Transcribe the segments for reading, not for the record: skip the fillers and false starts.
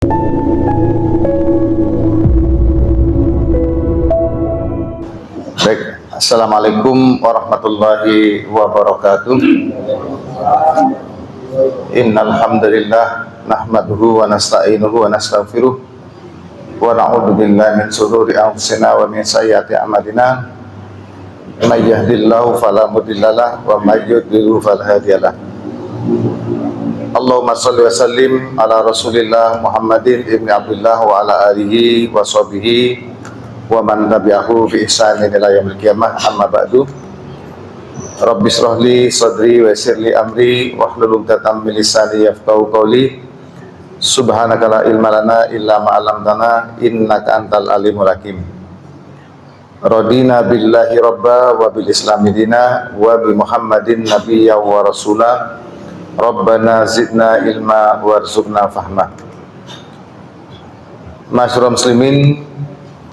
Baik, Assalamualaikum warahmatullahi wabarakatuh. Innal hamdalillah nahmaduhu wa nasta'inuhu wa nastaghfiruh wa na'udzu billahi min shururi anfusina wa min sayyiati a'malina. May yahdihillahu fala mudhillalah wa may yudlil fala hadiyalah. Allahumma shalli wa sallim ala Rasulillah Muhammadin ibni Abdullah wa ala alihi wa sahbihi wa man tabi'ahu bi ihsanin ila yaumil qiyamah, amma ba'du. Rabbi shrah li sadri wa yassir li amri wahlul 'uqdatam min lisani yafqahu qawli. Subhanaka la ilma lana illa ma 'allamtana innaka antal alimul hakim. Radina billahi rabba wa bil islami dina wa bi Muhammadin nabiyya wa rasula. Rabbana zidna ilma warzuqna fahma. Masyarul muslimin,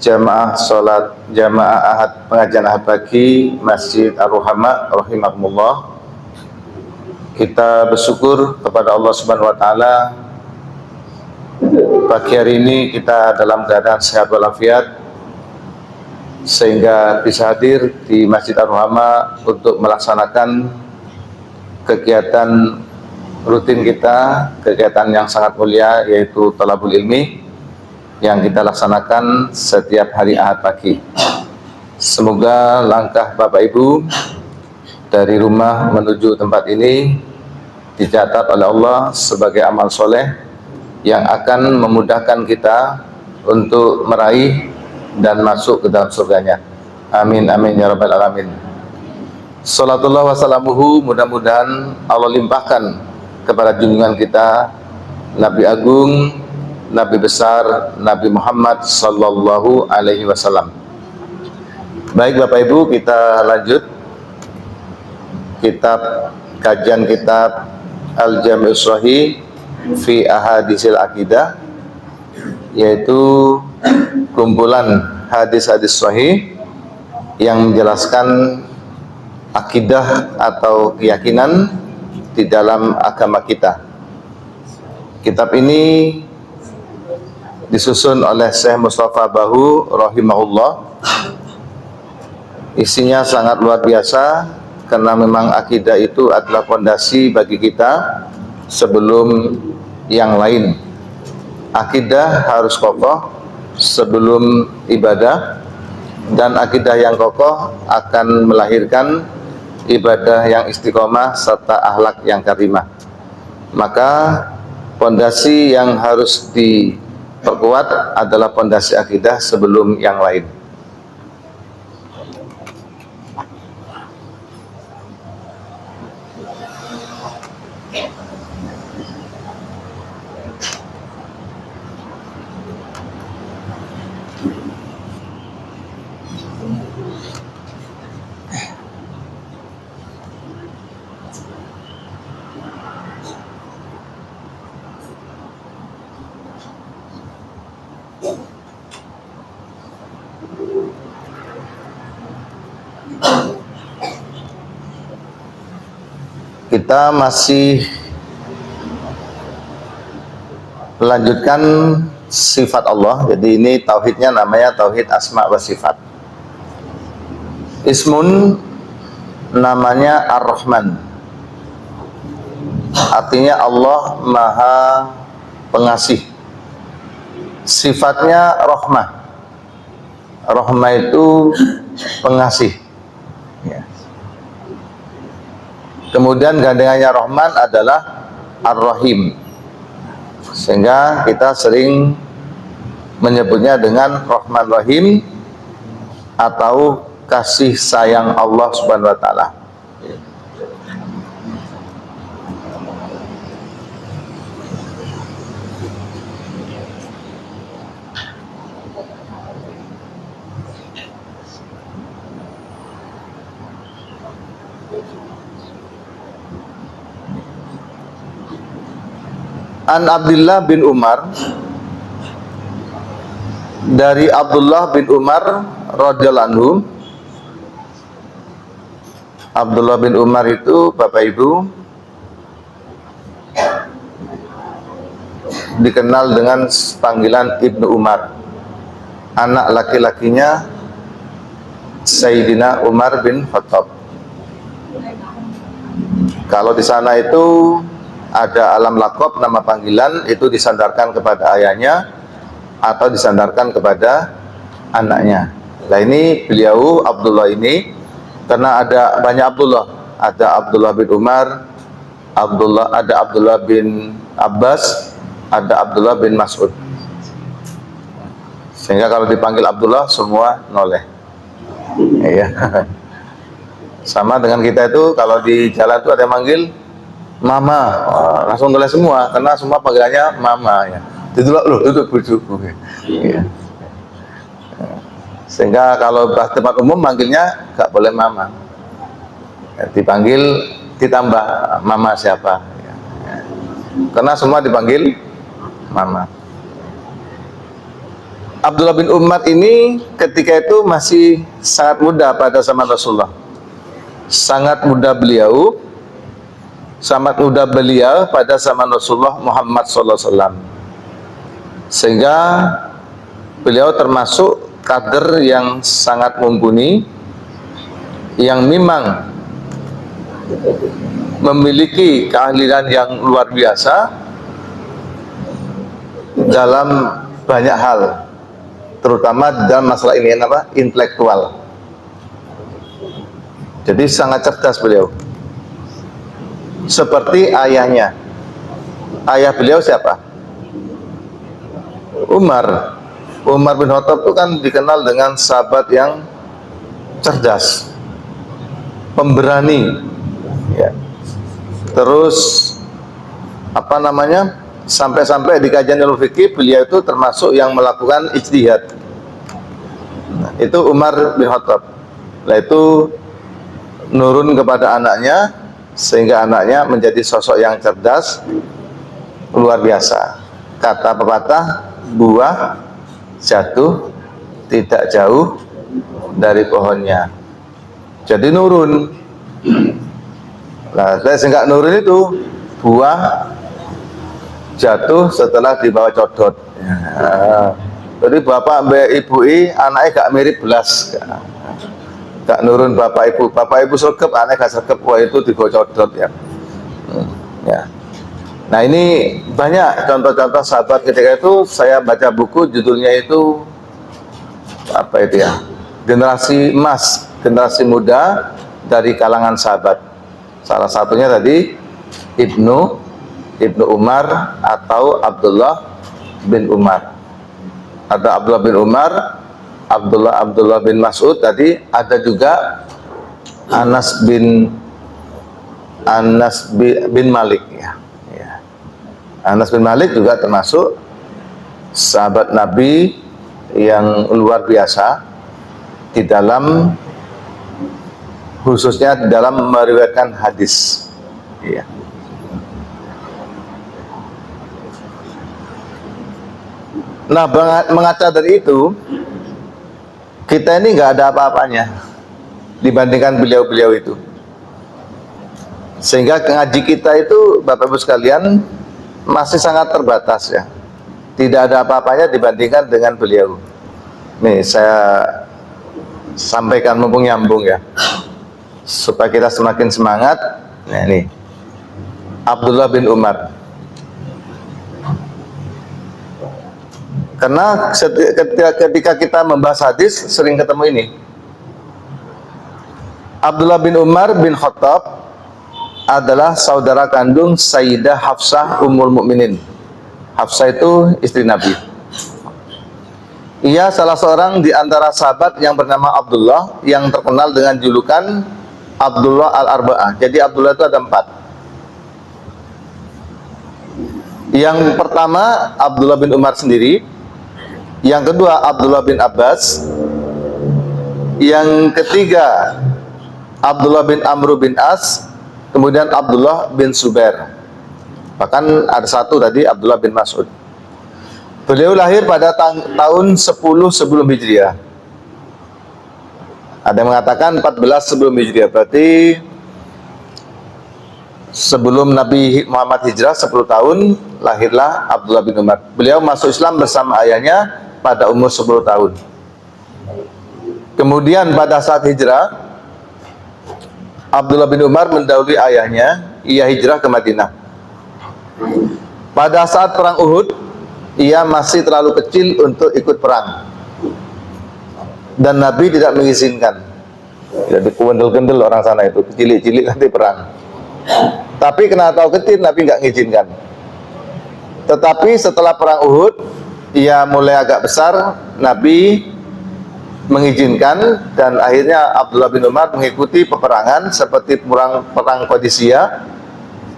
jamaah salat jamaah ahad pengajian ahad pagi Masjid Ar-Ruhama rahimakumullah. Kita bersyukur kepada Allah Subhanahu wa taala, pagi hari ini kita dalam keadaan sehat walafiat sehingga bisa hadir di Masjid Ar-Ruhama untuk melaksanakan kegiatan rutin kita, kegiatan yang sangat mulia, yaitu thalabul ilmi yang kita laksanakan setiap hari Ahad pagi. Semoga langkah Bapak Ibu dari rumah menuju tempat ini dicatat oleh Allah sebagai amal soleh yang akan memudahkan kita untuk meraih dan masuk ke dalam surganya. Amin amin ya rabbal alamin. Salatullah wassalamuhu, mudah-mudahan Allah limpahkan kepada junjungan kita Nabi Agung, Nabi besar, Nabi Muhammad sallallahu alaihi wasallam. Baik Bapak Ibu, kita lanjut kajian kitab Al-Jami' Shahih fi Ahadisil Aqidah, yaitu kumpulan hadis-hadis sahih yang menjelaskan akidah atau keyakinan di dalam agama kita. Kitab ini disusun oleh Syekh Mustafa Bahu rahimahullah. Isinya sangat luar biasa karena memang akidah itu adalah fondasi bagi kita sebelum yang lain. Akidah harus kokoh sebelum ibadah, dan akidah yang kokoh akan melahirkan ibadah yang istiqomah serta akhlak yang karimah. Maka fondasi yang harus diperkuat adalah fondasi akidah sebelum yang lain. Kita masih melanjutkan sifat Allah. Jadi ini tauhidnya namanya tauhid asma wa sifat. Ismun namanya Ar-Rahman, artinya Allah Maha Pengasih. Sifatnya Rahmah. Rahmah itu pengasih. Ya. Kemudian gandengannya Rahman adalah Ar-Rahim, sehingga kita sering menyebutnya dengan Rahman Rahim atau kasih sayang Allah Subhanahu wa taala. An Abdullah bin Umar, dari Abdullah bin Umar radhiyallahu anhu. Abdullah bin Umar itu Bapak Ibu dikenal dengan panggilan Ibnu Umar, anak laki-lakinya Sayyidina Umar bin Khattab. Kalau di sana itu ada alam lakob, nama panggilan, itu disandarkan kepada ayahnya atau disandarkan kepada anaknya. Nah ini beliau Abdullah ini, karena ada banyak Abdullah, ada Abdullah bin Umar, ada Abdullah bin Abbas, ada Abdullah bin Mas'ud. Sehingga kalau dipanggil Abdullah semua noleh. Iya. Sama dengan kita itu kalau di jalan itu ada yang manggil Mama, langsung noleh semua karena semua panggilannya Mama ya. Duduk bujuku. Iya. Sehingga kalau tempat umum manggilnya nggak boleh Mama. Dipanggil ditambah Mama siapa ya. Karena semua dipanggil Mama. Abdullah bin Umar ini ketika itu masih sangat muda pada zaman Rasulullah. Sangat muda beliau pada zaman Rasulullah Muhammad SAW. Sehingga beliau termasuk kader yang sangat mumpuni, yang memang memiliki keahlian yang luar biasa dalam banyak hal, terutama dalam masalah ini apa? Intelektual. Jadi sangat cerdas beliau. Seperti ayahnya. Ayah beliau siapa? Umar. Umar bin Khattab itu kan dikenal dengan sahabat yang cerdas, pemberani. Ya. Terus apa namanya? Sampai-sampai di kajian ilmu fikih beliau itu termasuk yang melakukan ijtihad. Nah, itu Umar bin Khattab. Nah, itu nurun kepada anaknya sehingga anaknya menjadi sosok yang cerdas luar biasa. Kata pepatah, buah jatuh tidak jauh dari pohonnya. Jadi nurun. Nah, sehingga nurun itu buah jatuh setelah dibawa codot. Ya. Jadi bapak mbak ibu anaknya gak mirip belas, gak nurun bapak ibu sergap, anaknya gak sergap, wah itu dibawa codot ya. Ya. Nah ini banyak contoh-contoh sahabat ketika itu. Saya baca buku judulnya itu apa itu ya, generasi emas, generasi muda dari kalangan sahabat. Salah satunya tadi Ibnu Umar atau Abdullah bin Umar. Ada Abdullah bin Umar, Abdullah bin Mas'ud tadi, ada juga Anas bin Malik ya. Anas bin Malik juga termasuk sahabat Nabi yang luar biasa di dalam, khususnya di dalam meriwayatkan hadis. Ya. Nah, mengaca dari itu, kita ini nggak ada apa-apanya dibandingkan beliau-beliau itu. Sehingga ngaji kita itu, Bapak Ibu sekalian, masih sangat terbatas ya. Tidak ada apa-apanya dibandingkan dengan beliau. Nih, saya sampaikan mumpung nyambung ya, supaya kita semakin semangat. Nah, ini Abdullah bin Umar. Karena ketika kita membahas hadis sering ketemu ini. Abdullah bin Umar bin Khattab adalah saudara kandung Sayyidah Hafsah Ummul Mukminin. Hafsah itu istri Nabi. Ia salah seorang di antara sahabat yang bernama Abdullah yang terkenal dengan julukan Abdullah Al-Arba'ah. Jadi Abdullah itu ada 4. Yang pertama Abdullah bin Umar sendiri, yang kedua Abdullah bin Abbas, yang ketiga Abdullah bin Amr bin As, kemudian Abdullah bin Zubair. Bahkan ada satu tadi Abdullah bin Mas'ud. Beliau lahir pada tahun 10 sebelum Hijriah. Ada yang mengatakan 14 sebelum Hijriah, berarti Sebelum Nabi Muhammad hijrah 10 tahun, lahirlah Abdullah bin Umar. Beliau masuk Islam bersama ayahnya pada umur 10 tahun. Kemudian pada saat hijrah, Abdullah bin Umar mendahului ayahnya, ia hijrah ke Madinah. Pada saat perang Uhud, ia masih terlalu kecil untuk ikut perang. Dan Nabi tidak mengizinkan. Jadi kuendel-kendel orang sana itu, cilik-cilik nanti perang. Tapi kena tahu kecil, Nabi nggak mengizinkan. Tetapi setelah perang Uhud, ia mulai agak besar, Nabi mengizinkan, dan akhirnya Abdullah bin Umar mengikuti peperangan seperti perang Qadisiyah,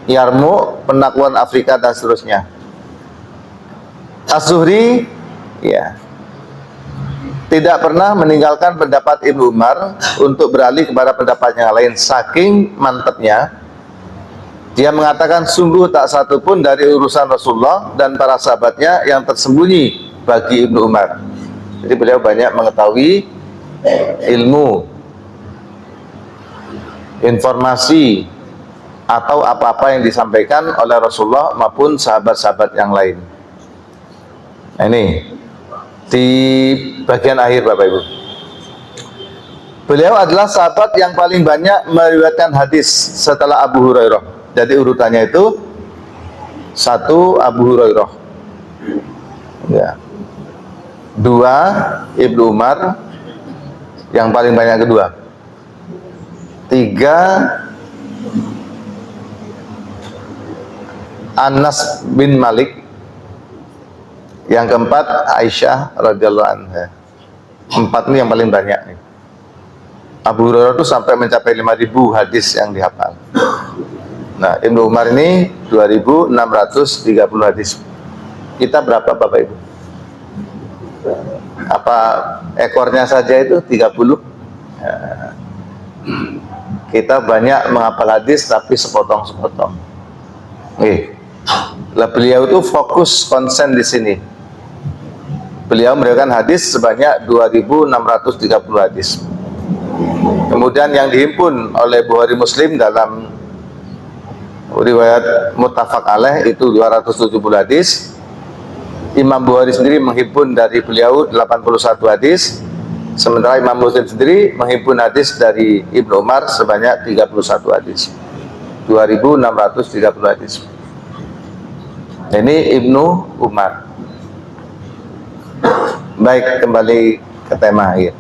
Yarmouk, penaklukan Afrika dan seterusnya. Az-Zuhri ya tidak pernah meninggalkan pendapat Ibnu Umar untuk beralih kepada pendapat yang lain, saking mantapnya. Dia mengatakan, sungguh tak satu pun dari urusan Rasulullah dan para sahabatnya yang tersembunyi bagi Ibnu Umar. Jadi beliau banyak mengetahui ilmu, informasi, atau apa-apa yang disampaikan oleh Rasulullah maupun sahabat-sahabat yang lain. Nah, ini di bagian akhir Bapak Ibu. Beliau adalah sahabat yang paling banyak meriwayatkan hadis setelah Abu Hurairah. Jadi urutannya itu 1 Abu Hurairah, ya. 2 Ibnu Umar, yang paling banyak kedua. 3 Anas bin Malik, yang keempat Aisyah radhiyallahu anha. 4 ini yang paling banyak. Abu Hurairah itu sampai mencapai 5.000 hadis yang dihafal. Nah, Ibnu Umar ini 2.630 hadis. Kita berapa Bapak Ibu? Apa ekornya saja itu 30? Ya. Kita banyak menghafal hadis tapi sepotong-sepotong. Lah beliau itu fokus konsen di sini. Beliau meriwayatkan hadis sebanyak 2.630 hadis. Kemudian yang dihimpun oleh Bukhari Muslim dalam riwayat muttafaq alaih itu 270 hadis. Imam Bukhari sendiri menghimpun dari beliau 81 hadis. Sementara Imam Muslim sendiri menghimpun hadis dari Ibnu Umar sebanyak 31 hadis. 2.630 hadis. Ini Ibnu Umar. Baik, kembali ke tema akhir.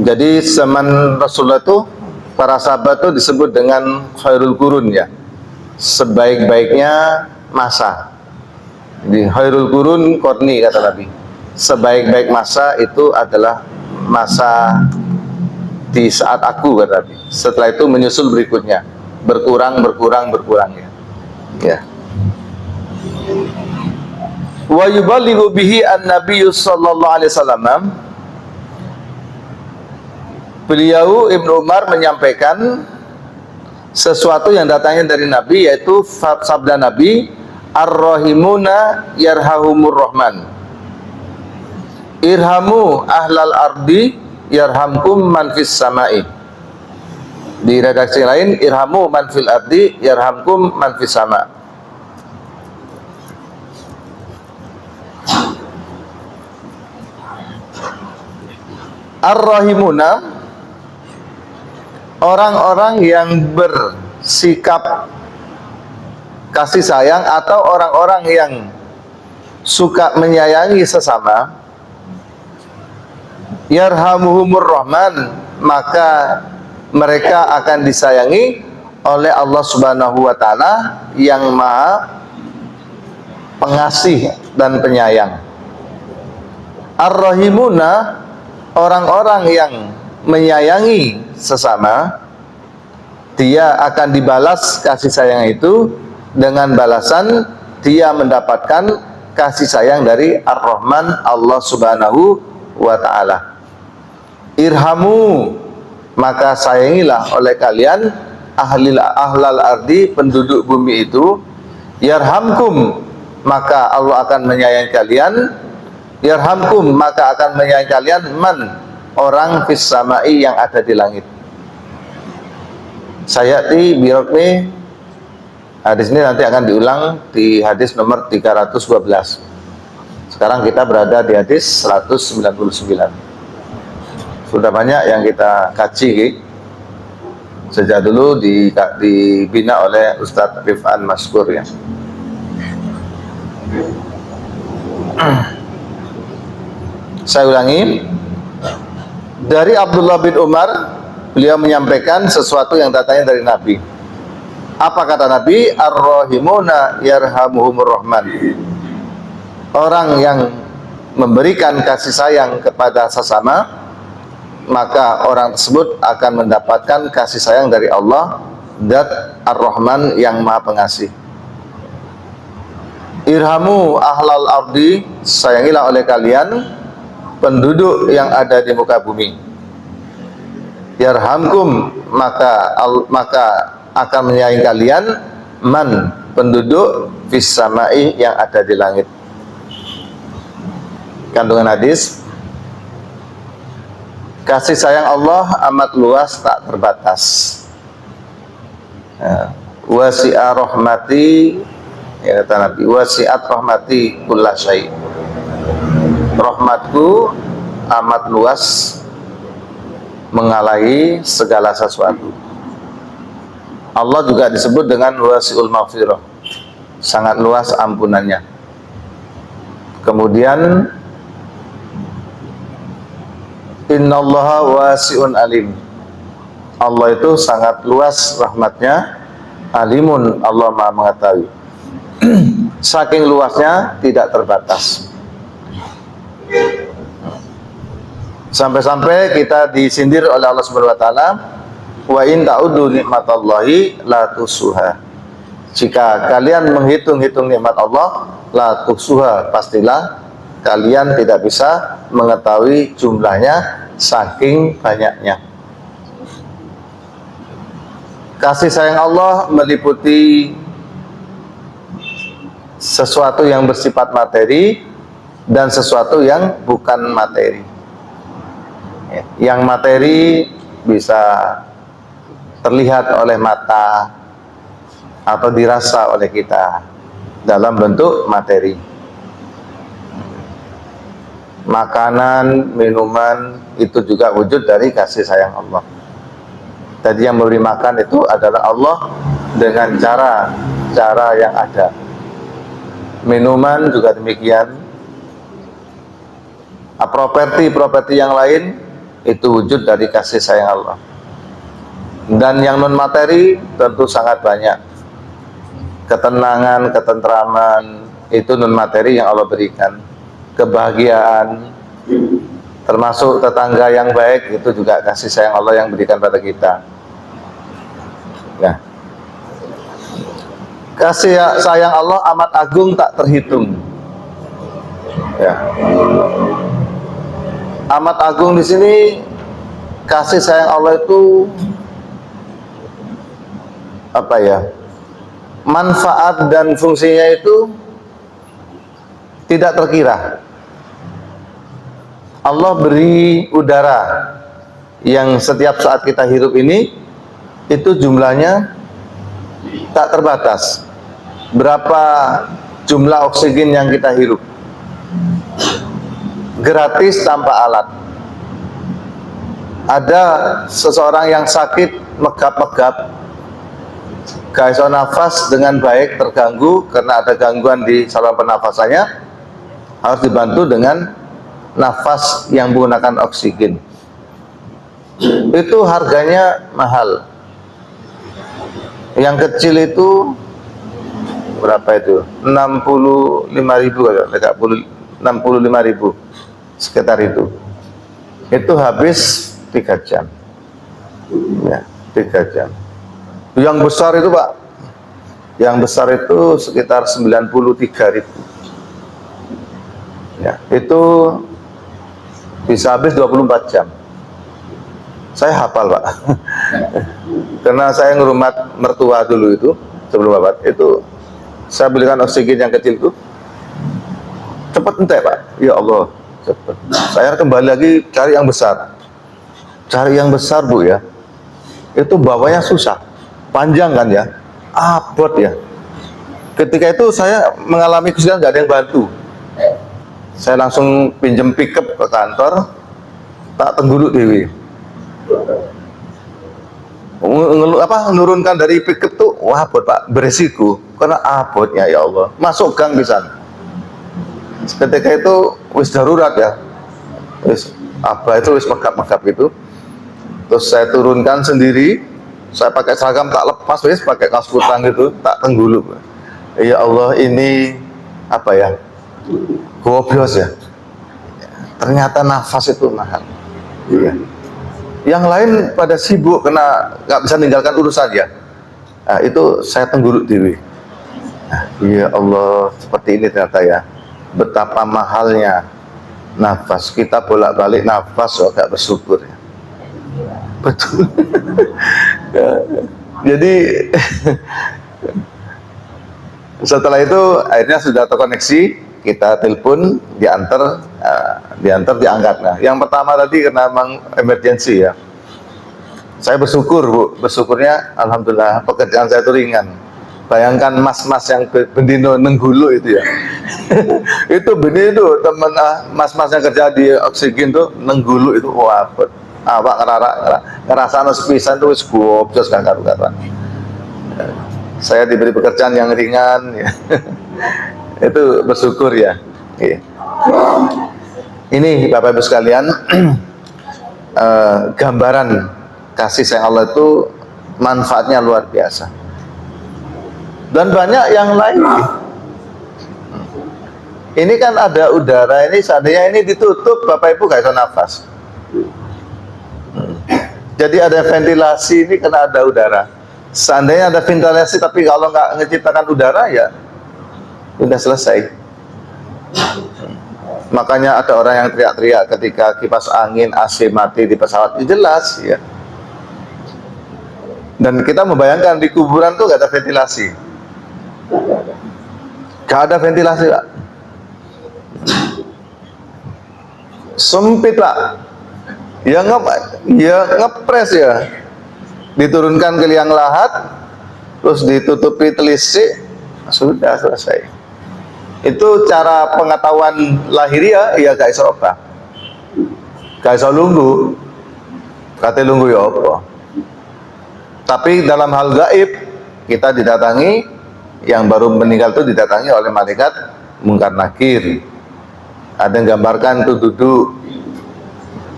Jadi zaman Rasulullah itu, para sahabat itu disebut dengan khairul qurun, ya, sebaik-baiknya masa. Di khairul qurun qarni, kata Nabi. Sebaik-baik masa itu adalah masa di saat aku, kata Nabi. Setelah itu menyusul berikutnya, berkurang ya. Ya. Wa yuballighu bihi an-nabiy sallallahu alaihi wasallam. Beliau Ibnu Umar menyampaikan sesuatu yang datangnya dari Nabi, yaitu sabda Nabi, ar-rahimuna yarhahumur rahman, irhamu ahlal ardi yarhamkum man fis samai. Di redaksi lain, irhamu man fil ardi yarhamkum man fis sama. Ar-rahimuna, orang-orang yang bersikap kasih sayang atau orang-orang yang suka menyayangi sesama, yarhamuhumur rahman, maka mereka akan disayangi oleh Allah Subhanahu wa taala yang Maha Pengasih dan Penyayang. Ar-rahimuna, orang-orang yang menyayangi sesama, dia akan dibalas kasih sayang itu dengan balasan dia mendapatkan kasih sayang dari Ar-Rahman, Allah Subhanahu wa ta'ala. Irhamu, maka sayangilah oleh kalian ahlal ardi, penduduk bumi itu, Yarhamkum, maka Allah akan menyayangi kalian. Yarhamkum, maka akan menyayangi kalian man, orang fis samai, yang ada di langit. Sayati birokni, hadis ini nanti akan diulang di hadis nomor 312. Sekarang kita berada di hadis 199. Sudah banyak yang kita kaji sejak dulu dibina oleh Ustadz Rif'an Maskur ya. Saya ulangi, dari Abdullah bin Umar, beliau menyampaikan sesuatu yang datangnya dari Nabi. Apa kata Nabi? Ar-rahimuna yarhamuhumur rahman. Orang yang memberikan kasih sayang kepada sesama, maka orang tersebut akan mendapatkan kasih sayang dari Allah, Dat Ar-Rahman, yang Maha Pengasih. Irhamu ahlal ardi, sayangilah oleh kalian penduduk yang ada di muka bumi. Yarhamkum, maka akan menyayangi kalian man, penduduk fis samai, yang ada di langit. Kandungan hadis, kasih sayang Allah amat luas, tak terbatas. Wasi'a rahmati, ya kata Nabi, wasi'at rahmati kulla syai'. Rahmatku amat luas, mengalahi segala sesuatu. Allah juga disebut dengan wasi'ul maghfirah, sangat luas ampunannya. Kemudian innallaha wasi'un alim, Allah itu sangat luas rahmatnya, alimun, Allah Maha mengetahui. Saking luasnya tidak terbatas. Sampai-sampai kita disindir oleh Allah Subhanahu wa taala, wa in ta'uddu nikmatallahi la tusuha. Jika kalian menghitung-hitung nikmat Allah, la tusuha, pastilah kalian tidak bisa mengetahui jumlahnya, saking banyaknya. Kasih sayang Allah meliputi sesuatu yang bersifat materi dan sesuatu yang bukan materi. Yang materi bisa terlihat oleh mata atau dirasa oleh kita dalam bentuk materi. Makanan, minuman, itu juga wujud dari kasih sayang Allah. Tadi yang memberi makan itu adalah Allah dengan cara yang ada. Minuman juga demikian. Properti yang lain itu wujud dari kasih sayang Allah. Dan yang non materi tentu sangat banyak. Ketenangan, ketentraman, itu non materi yang Allah berikan. Kebahagiaan, termasuk tetangga yang baik, itu juga kasih sayang Allah yang berikan pada kita. Ya. Kasih sayang Allah amat agung, tak terhitung. Ya. Amat agung di sini, kasih sayang Allah itu apa ya? Manfaat dan fungsinya itu tidak terkira. Allah beri udara yang setiap saat kita hirup ini, itu jumlahnya tak terbatas. Berapa jumlah oksigen yang kita hirup? Gratis, tanpa alat. Ada seseorang yang sakit, megap-megap, gak bisa nafas dengan baik, terganggu karena ada gangguan di saluran pernafasannya, harus dibantu dengan nafas yang menggunakan oksigen. Itu harganya mahal. Yang kecil itu berapa itu? 65.000, 65.000, sekitar itu. Itu habis 3 jam. Ya, 3 jam. Yang besar itu, Pak, yang besar itu sekitar 93.000. Ya, itu bisa habis 24 jam. Saya hafal, Pak. Karena saya ngerumat mertua dulu itu, sebelum wafat, itu saya belikan oksigen yang kecil itu, cepat entek Pak. Ya Allah, cepat. Saya kembali lagi cari yang besar. Cari yang besar Bu ya. Itu bawanya susah. Panjang kan ya. Abot ya. Ketika itu saya mengalami kesulitan, nggak ada yang bantu. Saya langsung pinjem pickup ke kantor, tak tengguruk dewi. Menurunkan dari pickup tuh, wah abot Pak, beresiko. Karena abotnya ya Allah. Masuk gang bisa. Ketika itu wis darurat ya. Wis apa itu wis megap-megap itu. Terus saya turunkan sendiri. Saya pakai seragam tak lepas, wis pakai kaos kutang gitu, tak tengguluk. Ya Allah, ini apa ya? Gobios ya. Ternyata nafas itu mahal. Iya. Yang lain pada sibuk kena nggak bisa meninggalkan urusan ya. Nah, itu saya tengguruk dewi. Nah, ya Allah, seperti ini ternyata ya. Betapa mahalnya nafas. Kita bolak-balik nafas, oh, gak bersyukur ya. Betul. Jadi setelah itu akhirnya sudah terkoneksi, kita telepon, diantar, diangkat. Nah, yang pertama tadi karena memang emergency ya. Saya bersyukur Bu, bersyukurnya alhamdulillah pekerjaan saya itu ringan. Bayangkan mas-mas yang bendino nenggulu itu ya. Itu benih itu teman mas-mas yang kerja di oksigen tuh nenggulu itu wah, awak ngerasa sepisan tuh wis gobjos kan karuan. Saya diberi pekerjaan yang ringan ya. Itu bersyukur ya. Ini Bapak Ibu sekalian, gambaran kasih sayang Allah itu manfaatnya luar biasa. Dan banyak yang lain. Ini kan ada udara ini, seandainya ini ditutup Bapak Ibu gak bisa nafas. Jadi ada ventilasi ini karena ada udara. Seandainya ada ventilasi tapi kalau nggak menciptakan udara ya udah selesai. Makanya ada orang yang teriak-teriak ketika kipas angin AC mati di pesawat. Jelas ya. Dan kita membayangkan di kuburan tuh gak ada ventilasi. Gak ada ventilasi Pak. Sempit Pak. Ya ngepres ya, diturunkan ke liang lahat, terus ditutupi telisik, sudah selesai. Itu cara pengetahuan lahiriah, ya gak iso apa, gak iso lunggu, kata lunggu ya apa. Tapi dalam hal gaib kita didatangi, yang baru meninggal itu didatangi oleh malaikat Munkar Nakir. Ada yang gambarkan itu duduk.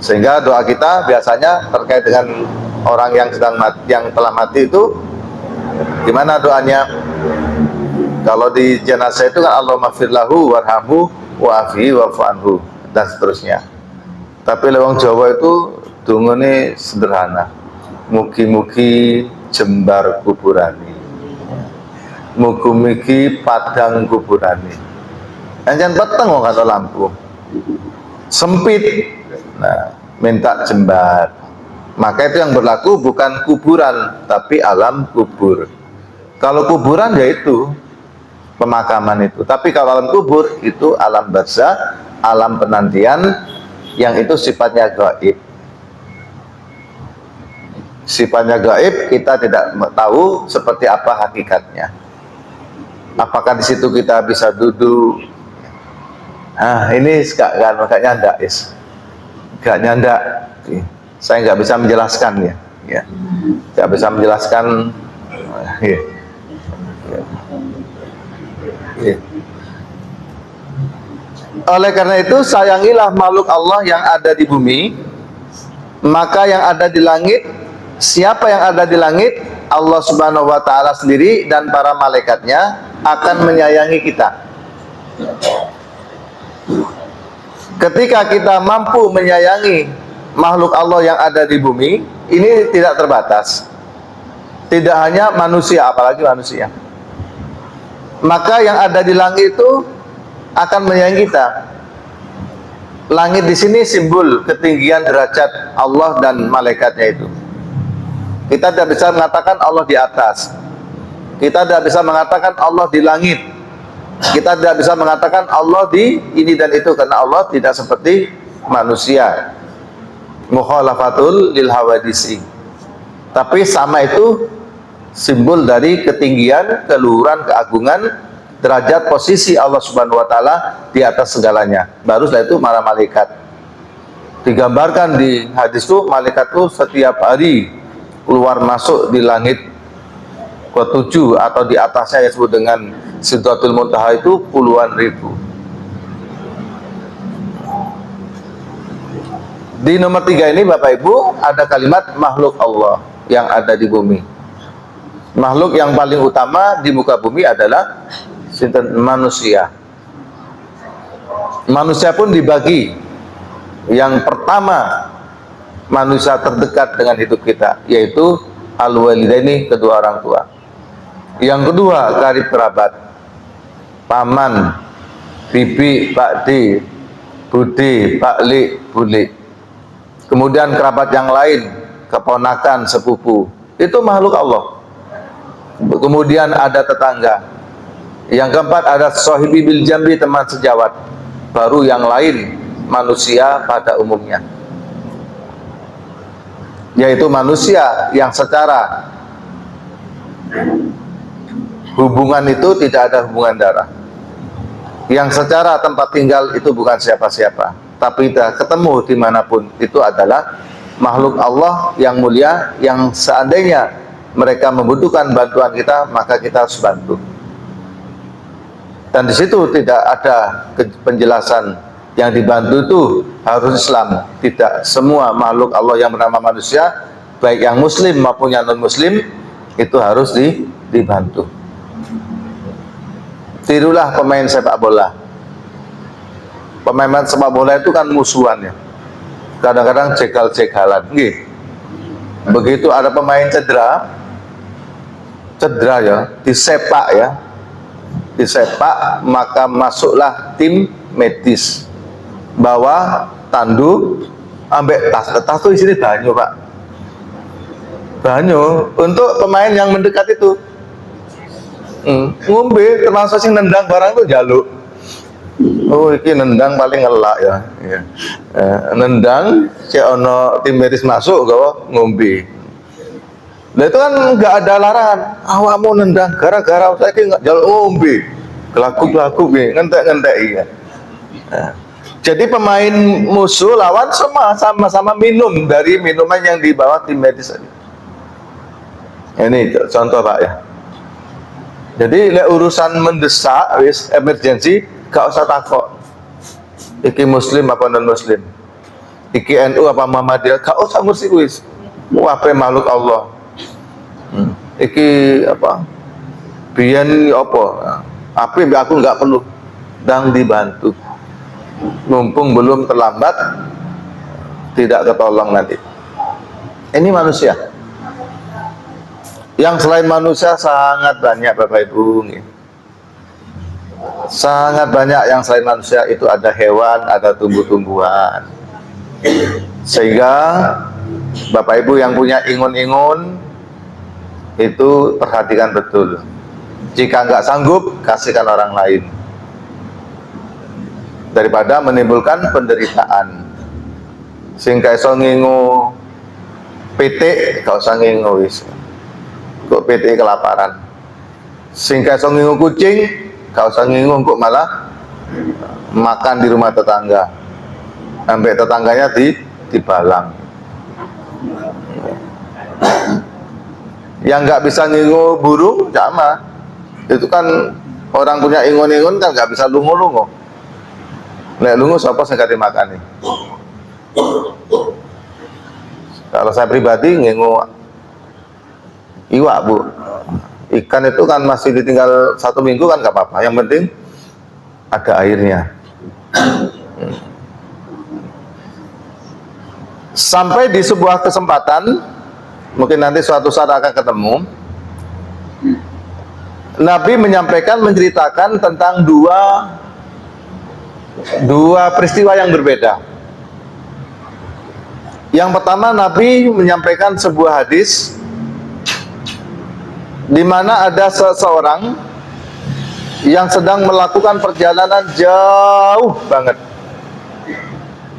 Sehingga doa kita biasanya terkait dengan orang yang sedang mati, yang telah mati itu gimana doanya? Kalau di jenazah itu kan Allahumma firlahu warhamhu wa'afihi wa'fu anhu dan seterusnya. Tapi lewang Jawa itu dungane sederhana. Mugi-mugi jembar kuburani. Mugi-mugi padang kuburani. Anjan peteng wong kata lampu. Sempit. Nah, minta jembat. Maka itu yang berlaku bukan kuburan tapi alam kubur. Kalau kuburan yaitu pemakaman itu. Tapi kalau alam kubur itu alam barzakh, alam penantian yang itu sifatnya gaib. Sifatnya gaib, kita tidak tahu seperti apa hakikatnya. Apakah di situ kita bisa duduk? Nah, ini gak nyanda is. Gak nyanda, saya nggak bisa menjelaskan ya, nggak bisa menjelaskan. Oleh karena itu sayangilah makhluk Allah yang ada di bumi, maka yang ada di langit, siapa yang ada di langit, Allah Subhanahu Wa Taala sendiri dan para malaikatnya akan menyayangi kita. Ketika kita mampu menyayangi makhluk Allah yang ada di bumi, ini tidak terbatas. Tidak hanya manusia, apalagi manusia. Maka yang ada di langit itu akan menyayangi kita. Langit di sini simbol ketinggian derajat Allah dan malaikatnya itu. Kita tidak bisa mengatakan Allah di atas. Kita tidak bisa mengatakan Allah di langit. Kita tidak bisa mengatakan Allah di ini dan itu, karena Allah tidak seperti manusia. Mukhalafatul lil hawadisi. Tapi sama itu simbol dari ketinggian, keluhuran, keagungan, derajat posisi Allah Subhanahu wa taala di atas segalanya. Baru setelah itu para malaikat. Digambarkan di hadis itu, malaikat itu setiap hari keluar masuk di langit ke-7 atau di atasnya yang disebut dengan Sidratul Muntaha itu puluhan ribu. Di nomor 3 ini Bapak Ibu ada kalimat makhluk Allah yang ada di bumi. Makhluk yang paling utama di muka bumi adalah manusia. Manusia pun dibagi. Yang pertama, manusia terdekat dengan hidup kita, yaitu al-walidaini, kedua orang tua. Yang kedua, karib kerabat, paman, bibi, pakde, bude, paklik, bule. Kemudian kerabat yang lain, keponakan, sepupu, itu makhluk Allah. Kemudian ada tetangga. Yang keempat ada sahibi bil jambi, teman sejawat. Baru yang lain, manusia pada umumnya, yaitu manusia yang secara hubungan itu tidak ada hubungan darah, yang secara tempat tinggal itu bukan siapa-siapa, tapi kita ketemu dimanapun, itu adalah makhluk Allah yang mulia, yang seandainya mereka membutuhkan bantuan kita, maka kita harus bantu. Dan di situ tidak ada penjelasan yang dibantu itu harus Islam. Tidak semua makhluk Allah yang bernama manusia, baik yang muslim maupun yang non muslim, itu harus dibantu. Tirulah pemain sepak bola. Pemain sepak bola itu kan musuhan ya, kadang-kadang jegal-jegalan. Begitu ada pemain cedera ya, disepak, maka masuklah tim medis, bawa tandu, ambek tas itu sini banyu Pak, banyu untuk pemain yang mendekat itu. Ngombe termasuk sing nendang barang itu jaluk. Oh iki nendang paling ngelak ya, nendang cek ono tim medis masuk gawa ngombe. Nah itu kan nggak ada larangan, awak mau nendang gara-gara saya nggak jaluk ngombe, kelaku ngentek ya. Jadi pemain musuh lawan sama-sama minum dari minuman yang dibawa tim medis. Ini contoh Pak ya. Jadi urusan mendesak, emergency, gak usah takut. Iki muslim apa non muslim, iki NU apa Muhammadiyah, gak usah ngurusi kuis. Apa makhluk Allah. Iki apa? Biyen apa? Apa aku nggak perlu, dan dibantu. Mumpung belum terlambat, tidak ketolong nanti. Ini manusia. Yang selain manusia sangat banyak Bapak Ibu. Sangat banyak yang selain manusia, itu ada hewan, ada tumbuh-tumbuhan. Sehingga Bapak Ibu yang punya ingun-ingun itu perhatikan betul. Jika nggak sanggup, kasihkan orang lain, daripada menimbulkan penderitaan. Sehingga iso ngingu PT, gak usah ngingu wis. Kok PT kelaparan. Sehingga iso ngingu kucing, gak usah ngingu kok malah makan di rumah tetangga. Sampai tetangganya dibalang. Yang nggak bisa ngingu burung, sama. Itu kan orang punya ingun-ingun kan nggak bisa lungo-lungo. Nek lungo siapa sing kate makani. Kalau saya pribadi ngingu iwak Bu. Ikan itu kan masih ditinggal 1 minggu kan nggak apa-apa. Yang penting ada airnya. Sampai di sebuah kesempatan, mungkin nanti suatu saat akan ketemu, Nabi menyampaikan, menceritakan tentang dua peristiwa yang berbeda. Yang pertama, Nabi menyampaikan sebuah hadis di mana ada seseorang yang sedang melakukan perjalanan jauh banget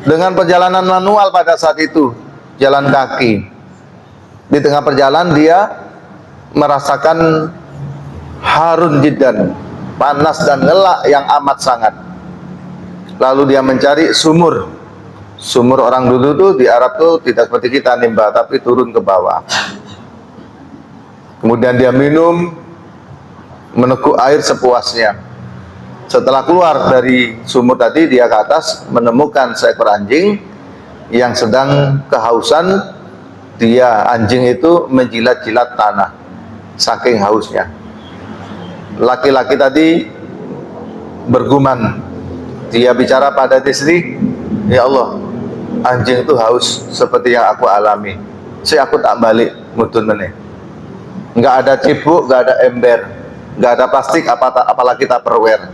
dengan perjalanan manual pada saat itu, jalan kaki. Di tengah perjalanan dia merasakan harun jiddan, panas dan ngelak yang amat sangat. Lalu dia mencari sumur. Sumur orang dulu tuh di Arab tuh tidak seperti kita nimba, tapi turun ke bawah. Kemudian dia minum, meneguk air sepuasnya. Setelah keluar dari sumur tadi, dia ke atas menemukan seekor anjing yang sedang kehausan. Anjing itu menjilat-jilat tanah saking hausnya. Laki-laki tadi bergumam, dia bicara pada istri, ya Allah, anjing itu haus seperti yang aku alami. Aku tak balik mudun meneh. Nggak ada cibuk, nggak ada ember, nggak ada plastik, apalagi tupperware.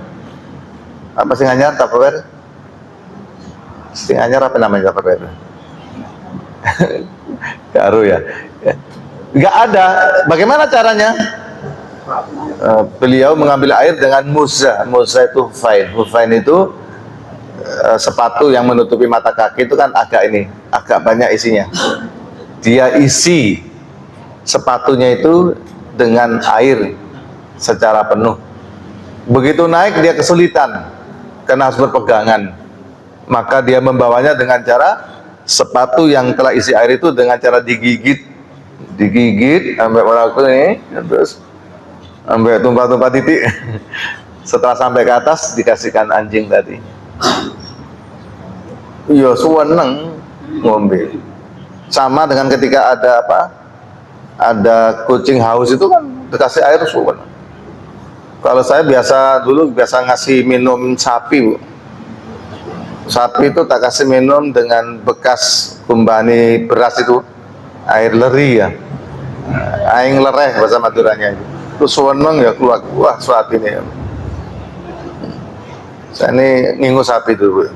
Apa sih anyar tupperware? Sing anyar apa namanya tupperware? Karu ya. Nggak ada. Bagaimana caranya? Beliau mengambil air dengan muza. Muza itu hufain. Hufain itu sepatu yang menutupi mata kaki, itu kan agak banyak isinya. Dia isi sepatunya itu dengan air secara penuh. Begitu naik dia kesulitan karena harus berpegangan, maka dia membawanya dengan cara sepatu yang telah isi air itu dengan cara digigit sampai melakukan ini, terus sampai tumpah-tumpah titik. Setelah sampai ke atas dikasihkan anjing tadi. Ya seneng ngombe. Sama dengan ketika ada kucing haus itu kan dikasih air seneng. Kalau saya dulu biasa ngasih minum sapi, Bu. Sapi itu tak kasih minum dengan bekas kumbani beras itu, air leri ya, aing lereh bahasa Maduranya itu. Terus seneng ya keluar, wah sapi ini. Saya ini ngingu sapi dulu.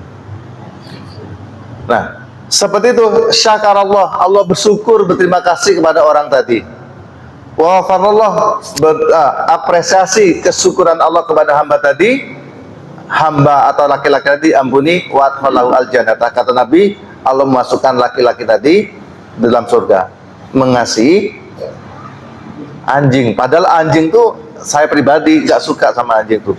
Nah, seperti itu syakarallah, Allah bersyukur, berterima kasih kepada orang tadi. Wa farallah, apresiasi kesyukuran Allah kepada hamba tadi. Hamba atau laki-laki tadi ampuni wa adkhalahu aljannata. Kata Nabi, Allah memasukkan laki-laki tadi dalam surga. Mengasihi anjing. Padahal anjing tuh saya pribadi gak suka sama anjing tuh.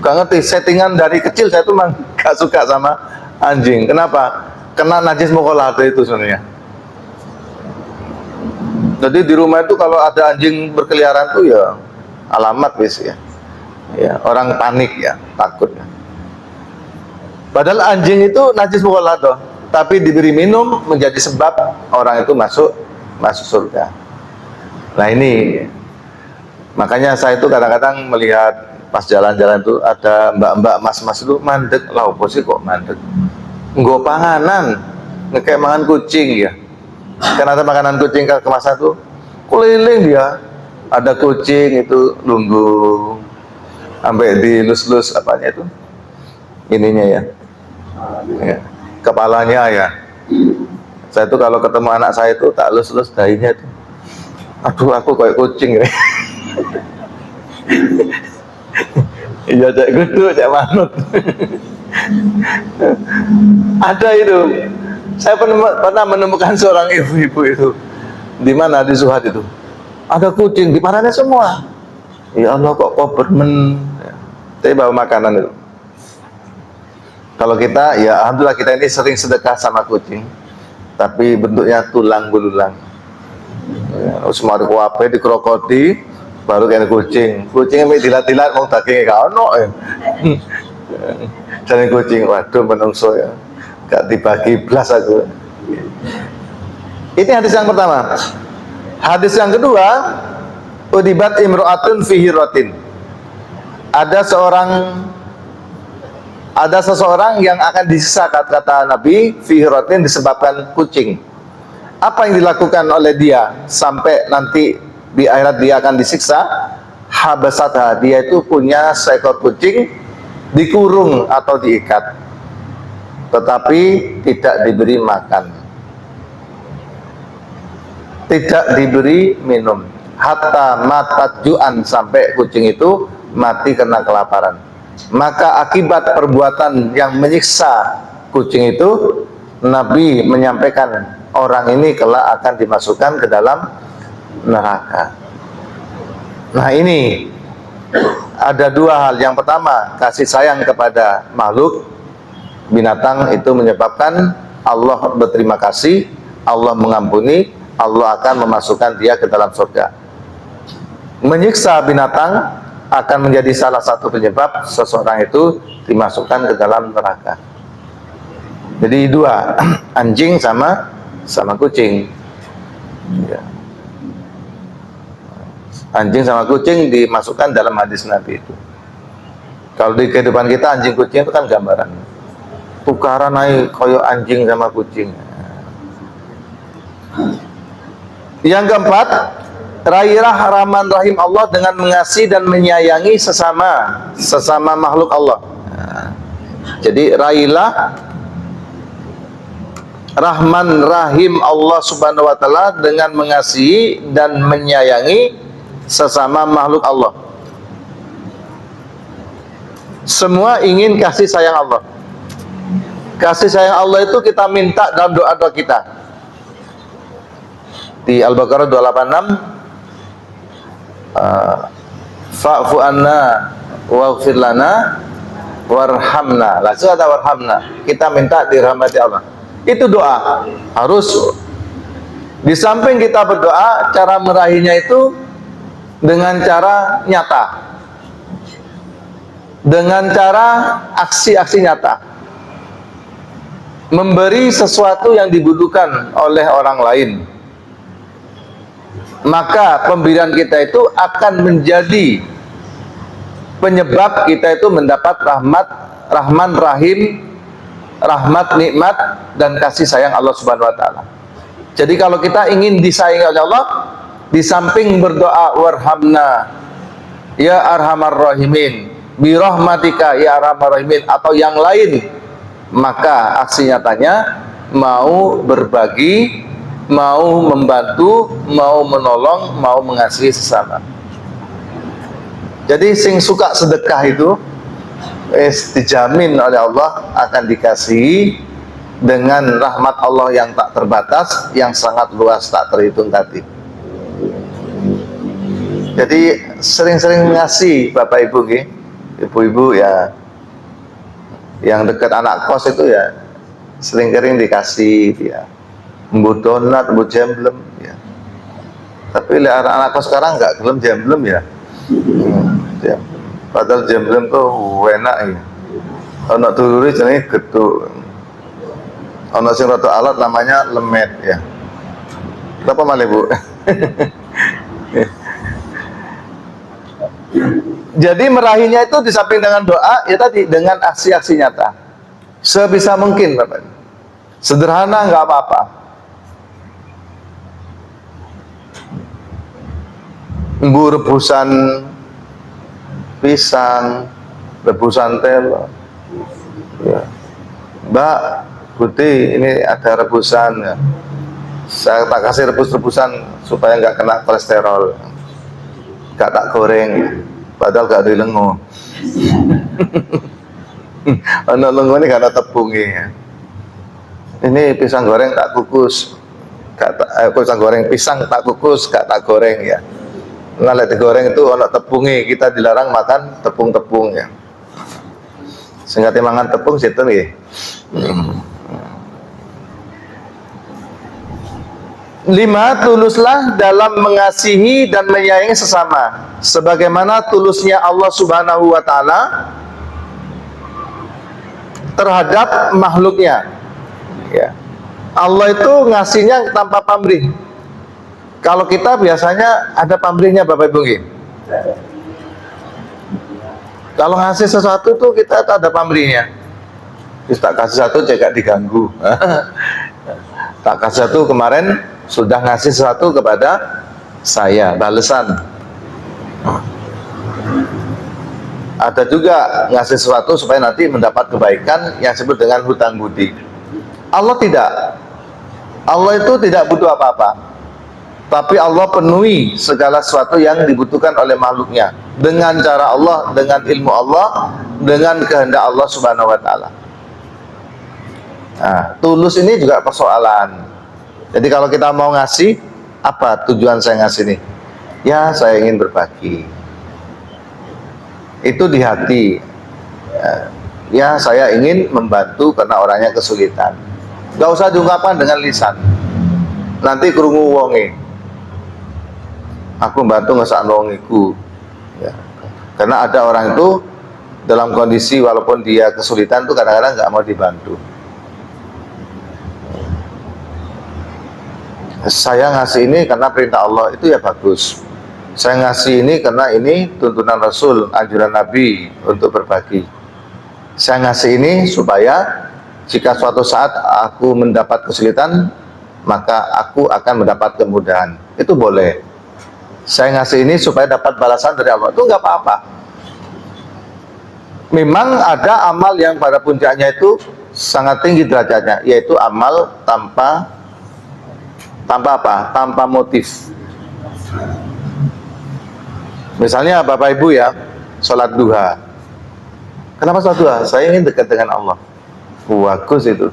Gak ngerti, settingan dari kecil saya tuh memang gak suka sama anjing. Kenapa? Kena najis mukhaladzah itu sebenarnya. Jadi di rumah itu kalau ada anjing berkeliaran tuh ya alamat wis ya. Ya, orang panik ya, takut ya. Padahal anjing itu najis mukhaladzah, tapi diberi minum menjadi sebab orang itu masuk surga. Nah ini makanya saya itu kadang-kadang melihat pas jalan-jalan tuh ada mbak-mbak mas-mas itu mandek, lah opo sih kok mandek? Nggo panganan, ngekek mangan kucing ya. Karena ada makanan kucing kemasan tuh keliling dia, ada kucing itu nunggu sampai dilus-lus apanya itu ininya ya, kepalanya ya. Saya tuh kalau ketemu anak saya itu tak lus-lus dahinya itu, aduh aku kayak kucing ya. Iya cek kudu cek manut. Ada itu. Saya pernah menemukan seorang ibu-ibu itu di mana di Suhat itu. Ada kucing dimarahin semua. Ya Allah kok bermen. Tapi bawa makanan itu. Kalau kita ya alhamdulillah kita ini sering sedekah sama kucing. Tapi bentuknya tulang belulang. Ya, semua kuape dikrokoti baru kayak kucing. Kucingnya dilat-dilat mau dagingnya gak ono ya. Jadi kucing waduh menungso ya. Gak dibagi belas aku. Ini hadis yang pertama. Hadis yang kedua, udibat imro'atun fi hiratin. Ada seseorang yang akan disiksa, kata Nabi, fi hiratin, disebabkan kucing. Apa yang dilakukan oleh dia sampai nanti di akhirat dia akan disiksa? Habasatha, dia itu punya seekor kucing dikurung atau diikat, tetapi tidak diberi makan, tidak diberi minum. hatta matat ju'an, sampai kucing itu mati karena kelaparan. Maka akibat perbuatan yang menyiksa kucing itu, Nabi menyampaikan orang ini kelak akan dimasukkan ke dalam neraka. Nah, ini ada dua hal. Yang pertama, kasih sayang kepada makhluk binatang itu menyebabkan Allah berterima kasih, Allah mengampuni, Allah akan memasukkan dia ke dalam surga. Menyiksa binatang akan menjadi salah satu penyebab seseorang itu dimasukkan ke dalam neraka. Jadi dua, anjing sama kucing. Ya. Anjing sama kucing dimasukkan dalam hadis Nabi itu. Kalau di kehidupan kita, anjing kucing itu kan gambaran. Tukaran naik koyo anjing sama kucing. Yang keempat, rairah rahman rahim Allah dengan mengasihi dan menyayangi sesama makhluk Allah. Jadi raihlah rahman rahim Allah subhanahu wa ta'ala dengan mengasihi dan menyayangi sesama makhluk Allah. Semua ingin kasih sayang Allah. Kasih sayang Allah itu kita minta dalam doa-doa kita. Di Al-Baqarah 286, fa'fu anna waghfir lana warhamna. Langsung ada warhamna. Kita minta dirahmati Allah. Itu doa. Harus. Di samping kita berdoa, cara meraihnya itu dengan cara nyata. Dengan cara aksi-aksi nyata. Memberi sesuatu yang dibutuhkan oleh orang lain, maka pemberian kita itu akan menjadi penyebab kita itu mendapat rahman rahim, rahmat nikmat dan kasih sayang Allah subhanahu wa ta'ala. Jadi kalau kita ingin disayangi oleh Allah, di samping berdoa warhamna ya arhamar rahimin, birahmatika ya arhamar rahimin, atau yang lain, maka aksi nyatanya mau berbagi, mau membantu, mau menolong, mau mengasihi sesama. Jadi sing suka sedekah itu dijamin oleh Allah akan dikasihi dengan rahmat Allah yang tak terbatas, yang sangat luas, tak terhitung tadi. Jadi sering-sering ngasih Bapak Ibu, ibu-ibu ya, yang dekat anak kos itu ya sering-sering dikasih ya, mbu donat, mbu jemblem ya. Tapi anak kos sekarang nggak gelem jemblem ya. Ya. Padahal jemblem tuh enak ya. Ono dulure jenenge gethuk. Ono sing rada alat namanya lemet ya. Berapa malih, Bu? Jadi meraihnya itu di samping dengan doa, ya tadi dengan aksi-aksi nyata. Sebisa mungkin, Bapak. Sederhana nggak apa-apa. Mbu rebusan pisang, rebusan telo. Ya. Mbak, Putih, ini ada rebusan. Ya. Saya tak kasih rebus-rebusan supaya nggak kena kolesterol. Nggak tak goreng. Padahal gak ada lengo. Anak lengo ini gak ada tepungnya. Ini pisang goreng tak kukus. Pisang goreng pisang tak kukus, gak tak goreng ya. Nah, lihat digoreng itu anak tepungnya, kita dilarang makan tepung-tepung ya. Sehingga timangan tepung situ nih. 5. Tuluslah dalam mengasihi dan menyayangi sesama, sebagaimana tulusnya Allah subhanahu wa ta'ala terhadap makhluknya ya. Allah itu ngasihnya tanpa pamrih. Kalau kita biasanya ada pamrihnya, Bapak Ibu. Kalau ngasih sesuatu tuh kita ada pamrihnya. Tak kasih satu cek diganggu. Tak kasih satu kemarin sudah ngasih sesuatu kepada saya, balasan. Ada juga ngasih sesuatu supaya nanti mendapat kebaikan yang disebut dengan hutang budi. Allah tidak. Allah itu tidak butuh apa-apa. Tapi Allah penuhi segala sesuatu yang dibutuhkan oleh makhluknya dengan cara Allah, dengan ilmu Allah, dengan kehendak Allah Subhanahu wa taala. Nah, tulus ini juga persoalan. Jadi kalau kita mau ngasih, apa tujuan saya ngasih nih? Ya, saya ingin berbagi. Itu di hati. Ya, saya ingin membantu karena orangnya kesulitan. Gak usah diungkapkan dengan lisan. Nanti krungu wonge. Aku bantu ngesak wongiku. Ya. Karena ada orang itu dalam kondisi walaupun dia kesulitan tuh kadang-kadang nggak mau dibantu. Saya ngasih ini karena perintah Allah, itu ya bagus. Saya ngasih ini karena ini tuntunan Rasul, anjuran Nabi untuk berbagi. Saya ngasih ini supaya jika suatu saat aku mendapat kesulitan, maka aku akan mendapat kemudahan. Itu boleh. Saya ngasih ini supaya dapat balasan dari Allah, itu nggak apa-apa. Memang ada amal yang pada puncaknya itu sangat tinggi derajatnya, yaitu amal tanpa apa? Tanpa motif. Misalnya Bapak Ibu ya, sholat duha. Kenapa sholat duha? Saya ingin dekat dengan Allah. Bagus itu.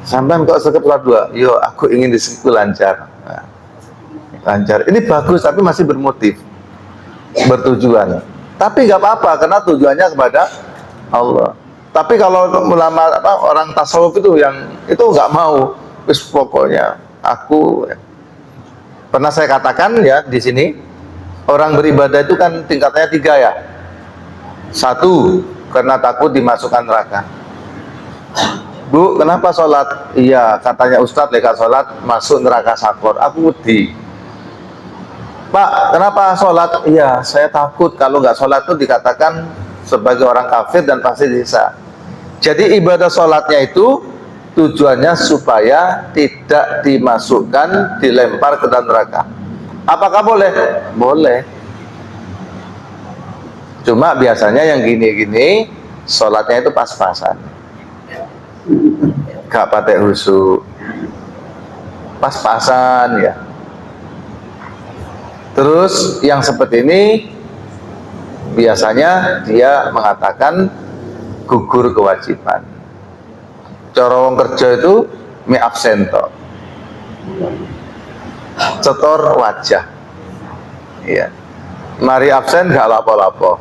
Sampai kok sekep sholat duha, yo aku ingin disebut lancar. Nah, lancar. Ini bagus tapi masih bermotif, bertujuan. Tapi nggak apa-apa karena tujuannya kepada Allah. Tapi kalau ulama orang tasawuf itu yang itu nggak mau, wis pokoknya aku pernah saya katakan ya di sini, orang beribadah itu kan tingkatannya 3 ya. 1, karena takut dimasukkan neraka. Bu, kenapa sholat? Iya, katanya Ustadz lekat sholat masuk neraka sakor. Aku wedi. Pak, kenapa sholat? Iya, saya takut kalau nggak sholat itu dikatakan sebagai orang kafir dan pasti disiksa. Jadi ibadah sholatnya itu tujuannya supaya tidak dimasukkan, dilempar ke dalam neraka. Apakah boleh? Boleh. Cuma biasanya yang gini-gini sholatnya itu pas-pasan, gak pakai khusyuk, pas-pasan ya. Terus yang seperti ini biasanya dia mengatakan gugur kewajiban. Cara wong kerja itu mi absen to, cetor wajah, iya. Mari absen gak lapo-lapo,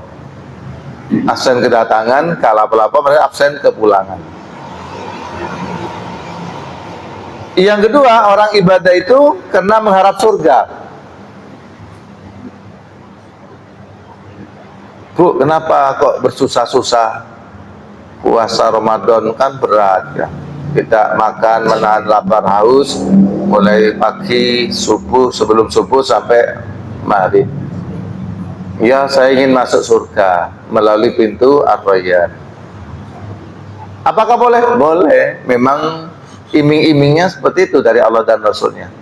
absen kedatangan gak lapo-lapo, mari absen kepulangan. Yang kedua, orang ibadah itu karena mengharap surga. Bu, kenapa kok bersusah-susah? Puasa Ramadan kan berat ya. Tidak makan, menahan lapar haus mulai pagi, subuh, sebelum subuh sampai maghrib. Ya, saya ingin masuk surga melalui pintu Ar-Rayyan. Apakah boleh? Boleh. Memang iming-imingnya seperti itu dari Allah dan Rasulnya,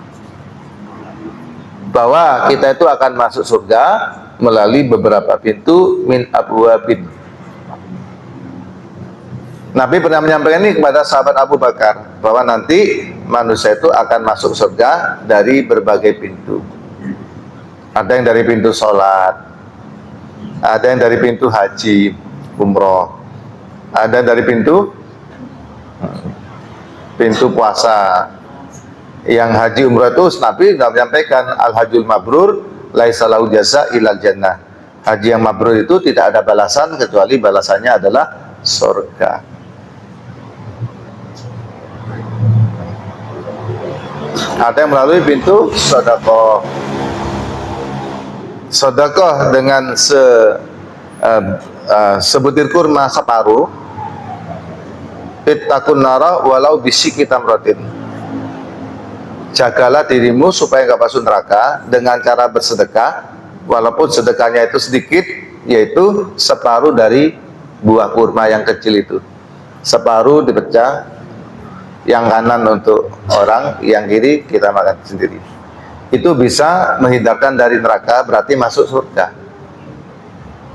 bahwa kita itu akan masuk surga melalui beberapa pintu min abwabin. Nabi pernah menyampaikan ini kepada sahabat Abu Bakar, bahwa nanti manusia itu akan masuk surga dari berbagai pintu. Ada yang dari pintu sholat, ada yang dari pintu haji, umroh, ada yang dari pintu puasa. Yang haji umroh itu Nabi sudah menyampaikan, al-hajjul mabrur laisa lahu jasa ilal jannah. Haji yang mabrur itu tidak ada balasan kecuali balasannya adalah surga. Ada yang melalui pintu sedekah. Sedekah dengan sebutir kurma separuh, ittaqun nara walau bisyiki tamratin. Jagalah dirimu supaya nggak masuk neraka dengan cara bersedekah, walaupun sedekahnya itu sedikit, yaitu separuh dari buah kurma yang kecil itu. Separuh dipecah, yang kanan untuk orang, yang kiri kita makan sendiri. Itu bisa menghindarkan dari neraka, berarti masuk surga.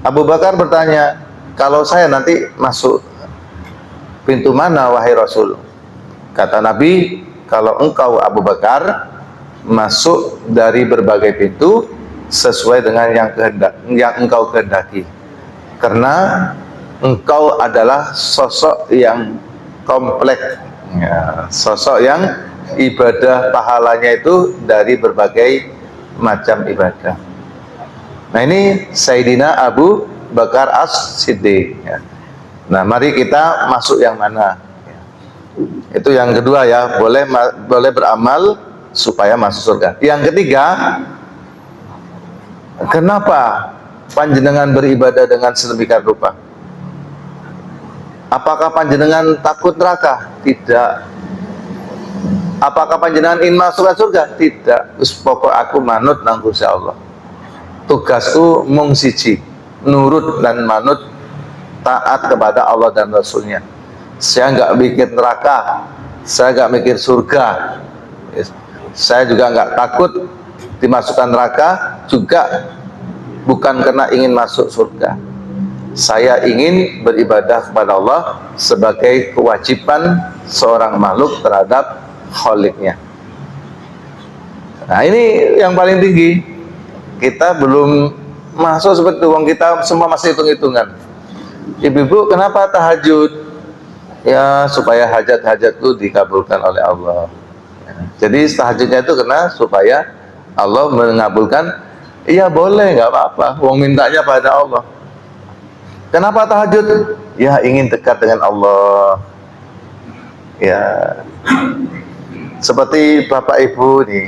Abu Bakar bertanya, kalau saya nanti masuk pintu mana wahai Rasul? Kata Nabi, kalau engkau Abu Bakar masuk dari berbagai pintu sesuai dengan yang engkau kehendaki, karena engkau adalah sosok yang kompleks, ya, sosok yang ibadah pahalanya itu dari berbagai macam ibadah. Nah, ini Sayyidina Abu Bakar As-Siddiq, ya. Nah, mari kita masuk yang mana? Itu yang kedua, ya, boleh beramal supaya masuk surga. Yang ketiga, kenapa panjenengan beribadah dengan sedemikian rupa? Apakah panjenengan takut neraka? Tidak. Apakah panjenengan ingin masuk ke surga? Tidak. Pokok aku manut nang Gusti Allah. Tugasku mung siji, nurut dan manut, taat kepada Allah dan Rasulnya. Saya nggak mikir neraka, saya nggak mikir surga, saya juga nggak takut dimasukkan neraka, juga bukan karena ingin masuk surga. Saya ingin beribadah kepada Allah sebagai kewajiban seorang makhluk terhadap Kholiknya. Nah, ini yang paling tinggi. Kita belum masuk seperti itu, kita semua masih hitung-hitungan. Ibu-ibu, kenapa tahajud? Ya, supaya hajat-hajatku dikabulkan oleh Allah. Jadi tahajudnya itu karena supaya Allah mengabulkan. Iya, boleh, nggak apa-apa, wong mintanya pada Allah. Kenapa tahajud? Ya, ingin dekat dengan Allah. Ya, seperti bapak ibu nih,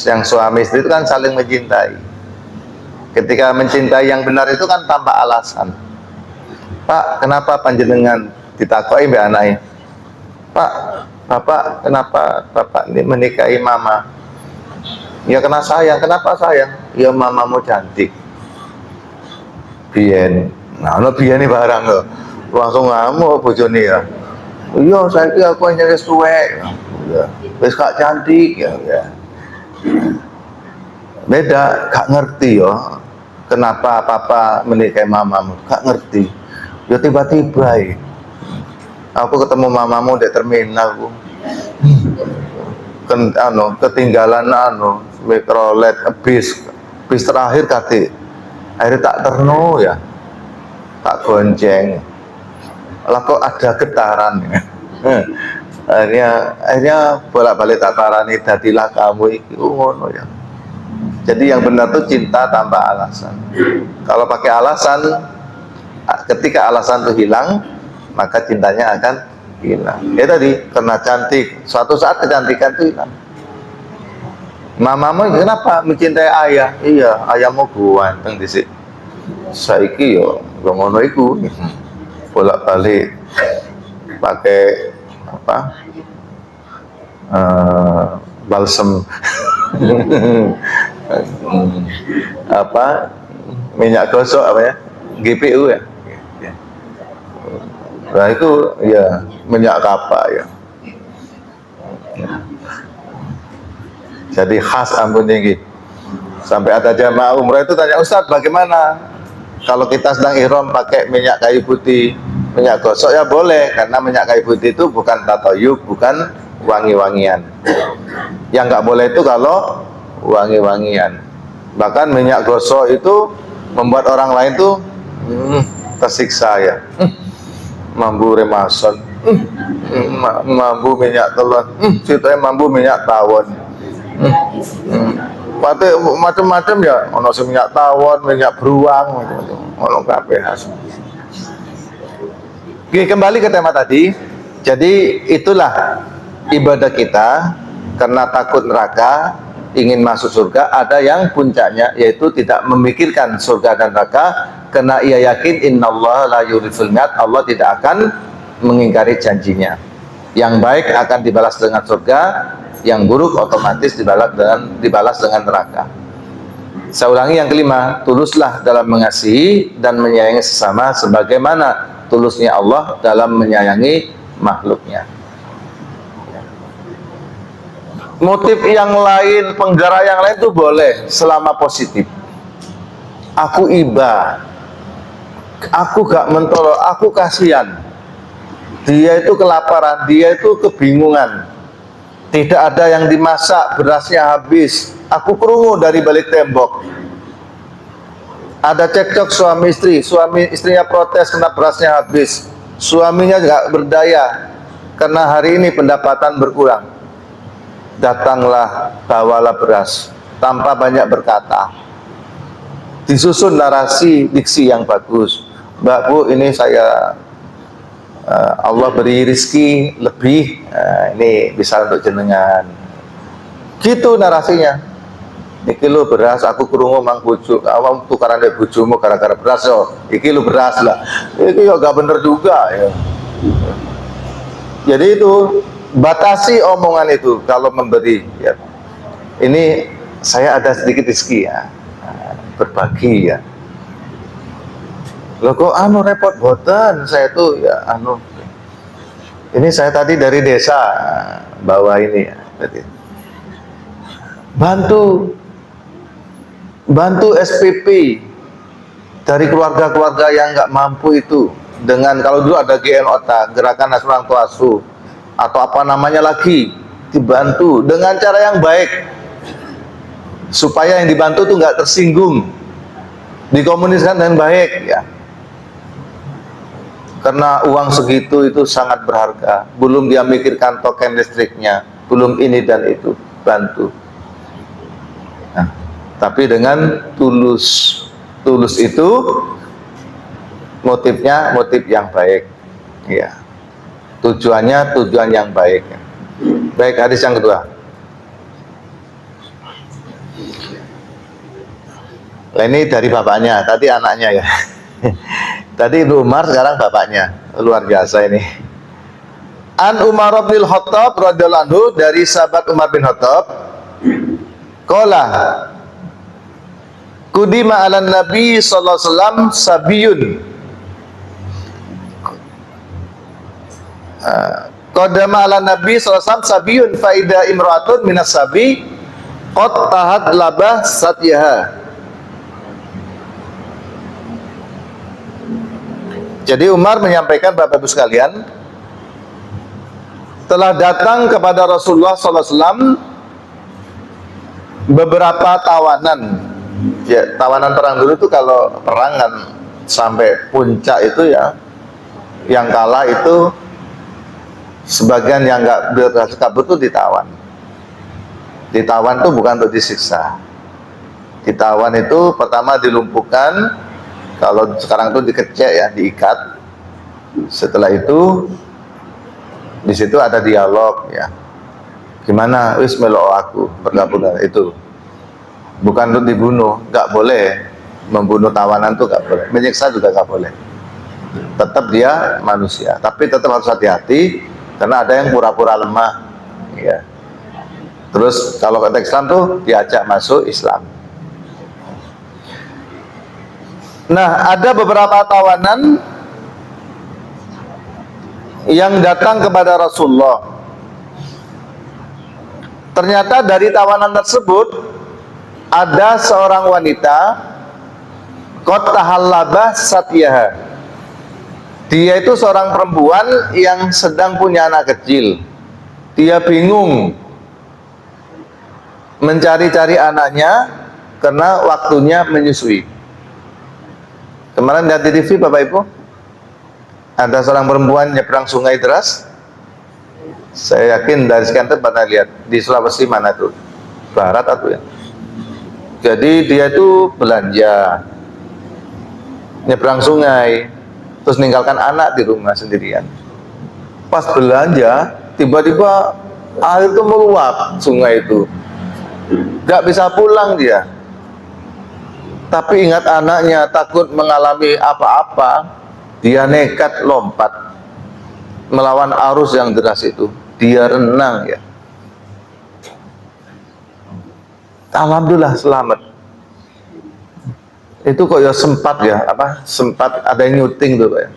yang suami istri itu kan saling mencintai. Ketika mencintai yang benar itu kan tanpa alasan. Pak, kenapa panjenengan ditakoi mbak anaknya? Pak, bapak, kenapa bapak ini menikahi mama? Ya karena sayang. Kenapa sayang? Ya mamamu cantik. Bien. Nah, no bien nih barang lo. Langsung ngamuk bojone ya. Iya, saya kira aku hanya wis tuwek. Ya, wis gak cantik ya. Beda, gak ngerti ya. Kenapa papa menikahi mamamu? Gak ngerti. Ya tiba-tiba ya. Aku ketemu mamamu di terminal, ketinggalan mikrolet bis terakhir kate. Akhirnya tak terno ya. Tak gonceng. Lah kok ada getaran ya. akhirnya bolak-balik tataran ini, dadilah kamu iki ngono ya. Jadi yang benar tuh cinta tanpa alasan. Kalau pakai alasan, ketika alasan itu hilang, maka cintanya akan hilang. Ya tadi, karena cantik, suatu saat kecantikan itu hilang. Mamamu kenapa mencintai ayah? Iya, ayahmu ganteng disik. Saiki yo ngono iku. Bolak-balik pakai apa? Balsem apa? Minyak gosok apa ya? GPU ya. Nah itu ya minyak kapak ya. Jadi khas ampun tinggi. Sampai ada jamaah umrah itu tanya, Ustadz bagaimana kalau kita sedang ihram pakai minyak kayu putih, minyak gosok? Ya boleh, karena minyak kayu putih itu bukan tatoyub, bukan wangi-wangian. Yang nggak boleh itu kalau wangi-wangian. Bahkan minyak gosok itu membuat orang lain tuh tersiksa ya. Mambu remason, mambu minyak telon, ceritanya mambu minyak tawon. Macam-macam ya, ono minyak tawon, minyak beruang, ono kabeh. Oke, kembali ke tema tadi. Jadi itulah ibadah kita karena takut neraka, ingin masuk surga. Ada yang puncaknya yaitu tidak memikirkan surga dan neraka karena ia yakin innallaha la yukhliful mi'ad, Allah tidak akan mengingkari janjinya. Yang baik akan dibalas dengan surga, yang buruk otomatis dibalas dengan neraka. Saya ulangi yang kelima, tuluslah dalam mengasihi dan menyayangi sesama sebagaimana tulusnya Allah dalam menyayangi makhluknya. Motif yang lain, penggerak yang lain itu boleh selama positif. Aku iba, aku gak mentolo, aku kasihan. Dia itu kelaparan, dia itu kebingungan. Tidak ada yang dimasak, berasnya habis. Aku krungu dari balik tembok. Ada cekcok suami istrinya protes karena berasnya habis. Suaminya nggak berdaya karena hari ini pendapatan berkurang. Datanglah, bawalah beras tanpa banyak berkata. Disusun narasi diksi yang bagus. Mbak, Bu, ini saya Allah beri rizki lebih, ini bisa untuk jenengan. Gitu narasinya. Iki lu beras, aku krungu mang bojo, awam tukaran dek bojomu gara-gara beras yo. Iki lu beras lah. Iki yo gak bener juga ya. Jadi itu batasi omongan itu kalau memberi ya. Ini saya ada sedikit rizki ya. Berbagi ya. Loh kok anu repot boten, saya tuh ya anu. Ini saya tadi dari desa bawa ini ya. Bantu SPP dari keluarga-keluarga yang nggak mampu itu dengan, kalau dulu ada GNOTA, Gerakan Nasional Orang Tua Asuh, atau apa namanya lagi, dibantu dengan cara yang baik supaya yang dibantu tuh nggak tersinggung, dikomunikasikan dengan baik ya. Karena uang segitu itu sangat berharga, belum dia mikirkan token listriknya, belum ini dan itu, bantu. Nah, tapi dengan tulus itu motifnya motif yang baik, ya. Tujuannya tujuan yang baik. Baik, hadis yang kedua. Nah, ini dari bapaknya, tadi anaknya ya. Tadi Ibnu Umar, sekarang bapaknya. Luar biasa ini. An Umar bin Khattab radhiyallahu anhu, dari sahabat Umar bin Khattab, qala qudima ala Nabi sallallahu alaihi wasallam sabiyun. Qadama ala Nabi sallallahu alaihi wasallam sabiyun faida imra'atun minas sabi qad tahat labah satyaha. Jadi Umar menyampaikan, Bapak Ibu sekalian, telah datang kepada Rasulullah SAW beberapa tawanan. Ya, tawanan perang dulu itu kalau perang kan sampai puncak itu ya, yang kalah itu sebagian yang nggak berhasil kabur itu ditawan. Ditawan itu bukan untuk disiksa. Ditawan itu pertama dilumpuhkan. Kalau sekarang itu dikecek ya, diikat. Setelah itu di situ ada dialog ya. Gimana? Wis melo aku bergabung dengan itu. Bukan untuk dibunuh, nggak boleh membunuh tawanan tuh nggak boleh. Menyiksa juga nggak boleh. Tetap dia manusia, tapi tetap harus hati-hati karena ada yang pura-pura lemah. Ya. Terus kalau konteks Islam tuh diajak masuk Islam. Nah, ada beberapa tawanan yang datang kepada Rasulullah. Ternyata dari tawanan tersebut ada seorang wanita qad tahallaba satyaha. Dia itu seorang perempuan yang sedang punya anak kecil. Dia bingung mencari-cari anaknya karena waktunya menyusui. Kemarin lihat di TV Bapak Ibu, ada seorang perempuan nyebrang sungai deras. Saya yakin dari sekian tempat pernah lihat di Sulawesi mana tuh, barat atau ya. Jadi dia itu belanja, nyebrang sungai, terus ninggalkan anak di rumah sendirian. Pas belanja, tiba-tiba air itu meluap sungai itu, nggak bisa pulang dia. Tapi ingat anaknya, takut mengalami apa-apa, dia nekat lompat melawan arus yang deras itu. Dia renang ya. Alhamdulillah selamat. Itu kok ya sempat ya, sempat ada yang nyuting tuh Pak ya.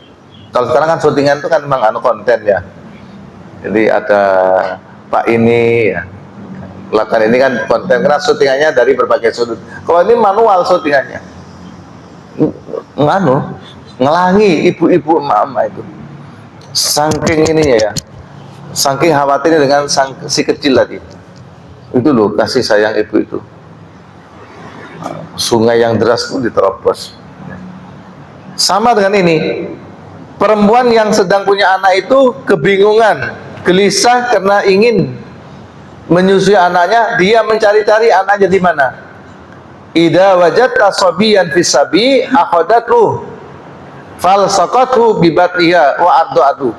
Kalau sekarang kan syutingan itu kan memang konten ya. Jadi ada Pak ini ya, lakukan ini kan konten, karena syutingannya dari berbagai sudut. Kalau ini manual syutingannya, ngelangi ibu-ibu emak-emak itu, saking ininya ya, Saking khawatirnya dengan si kecil tadi. Itu loh kasih sayang ibu itu. Sungai yang deras pun diterobos. Sama dengan ini, perempuan yang sedang punya anak itu kebingungan, gelisah karena ingin menyusui anaknya, dia mencari-cari anaknya di mana. Idza wajadta sabiyan fis sabi akhadathu falsaqathu bi batniha wa arda'atu.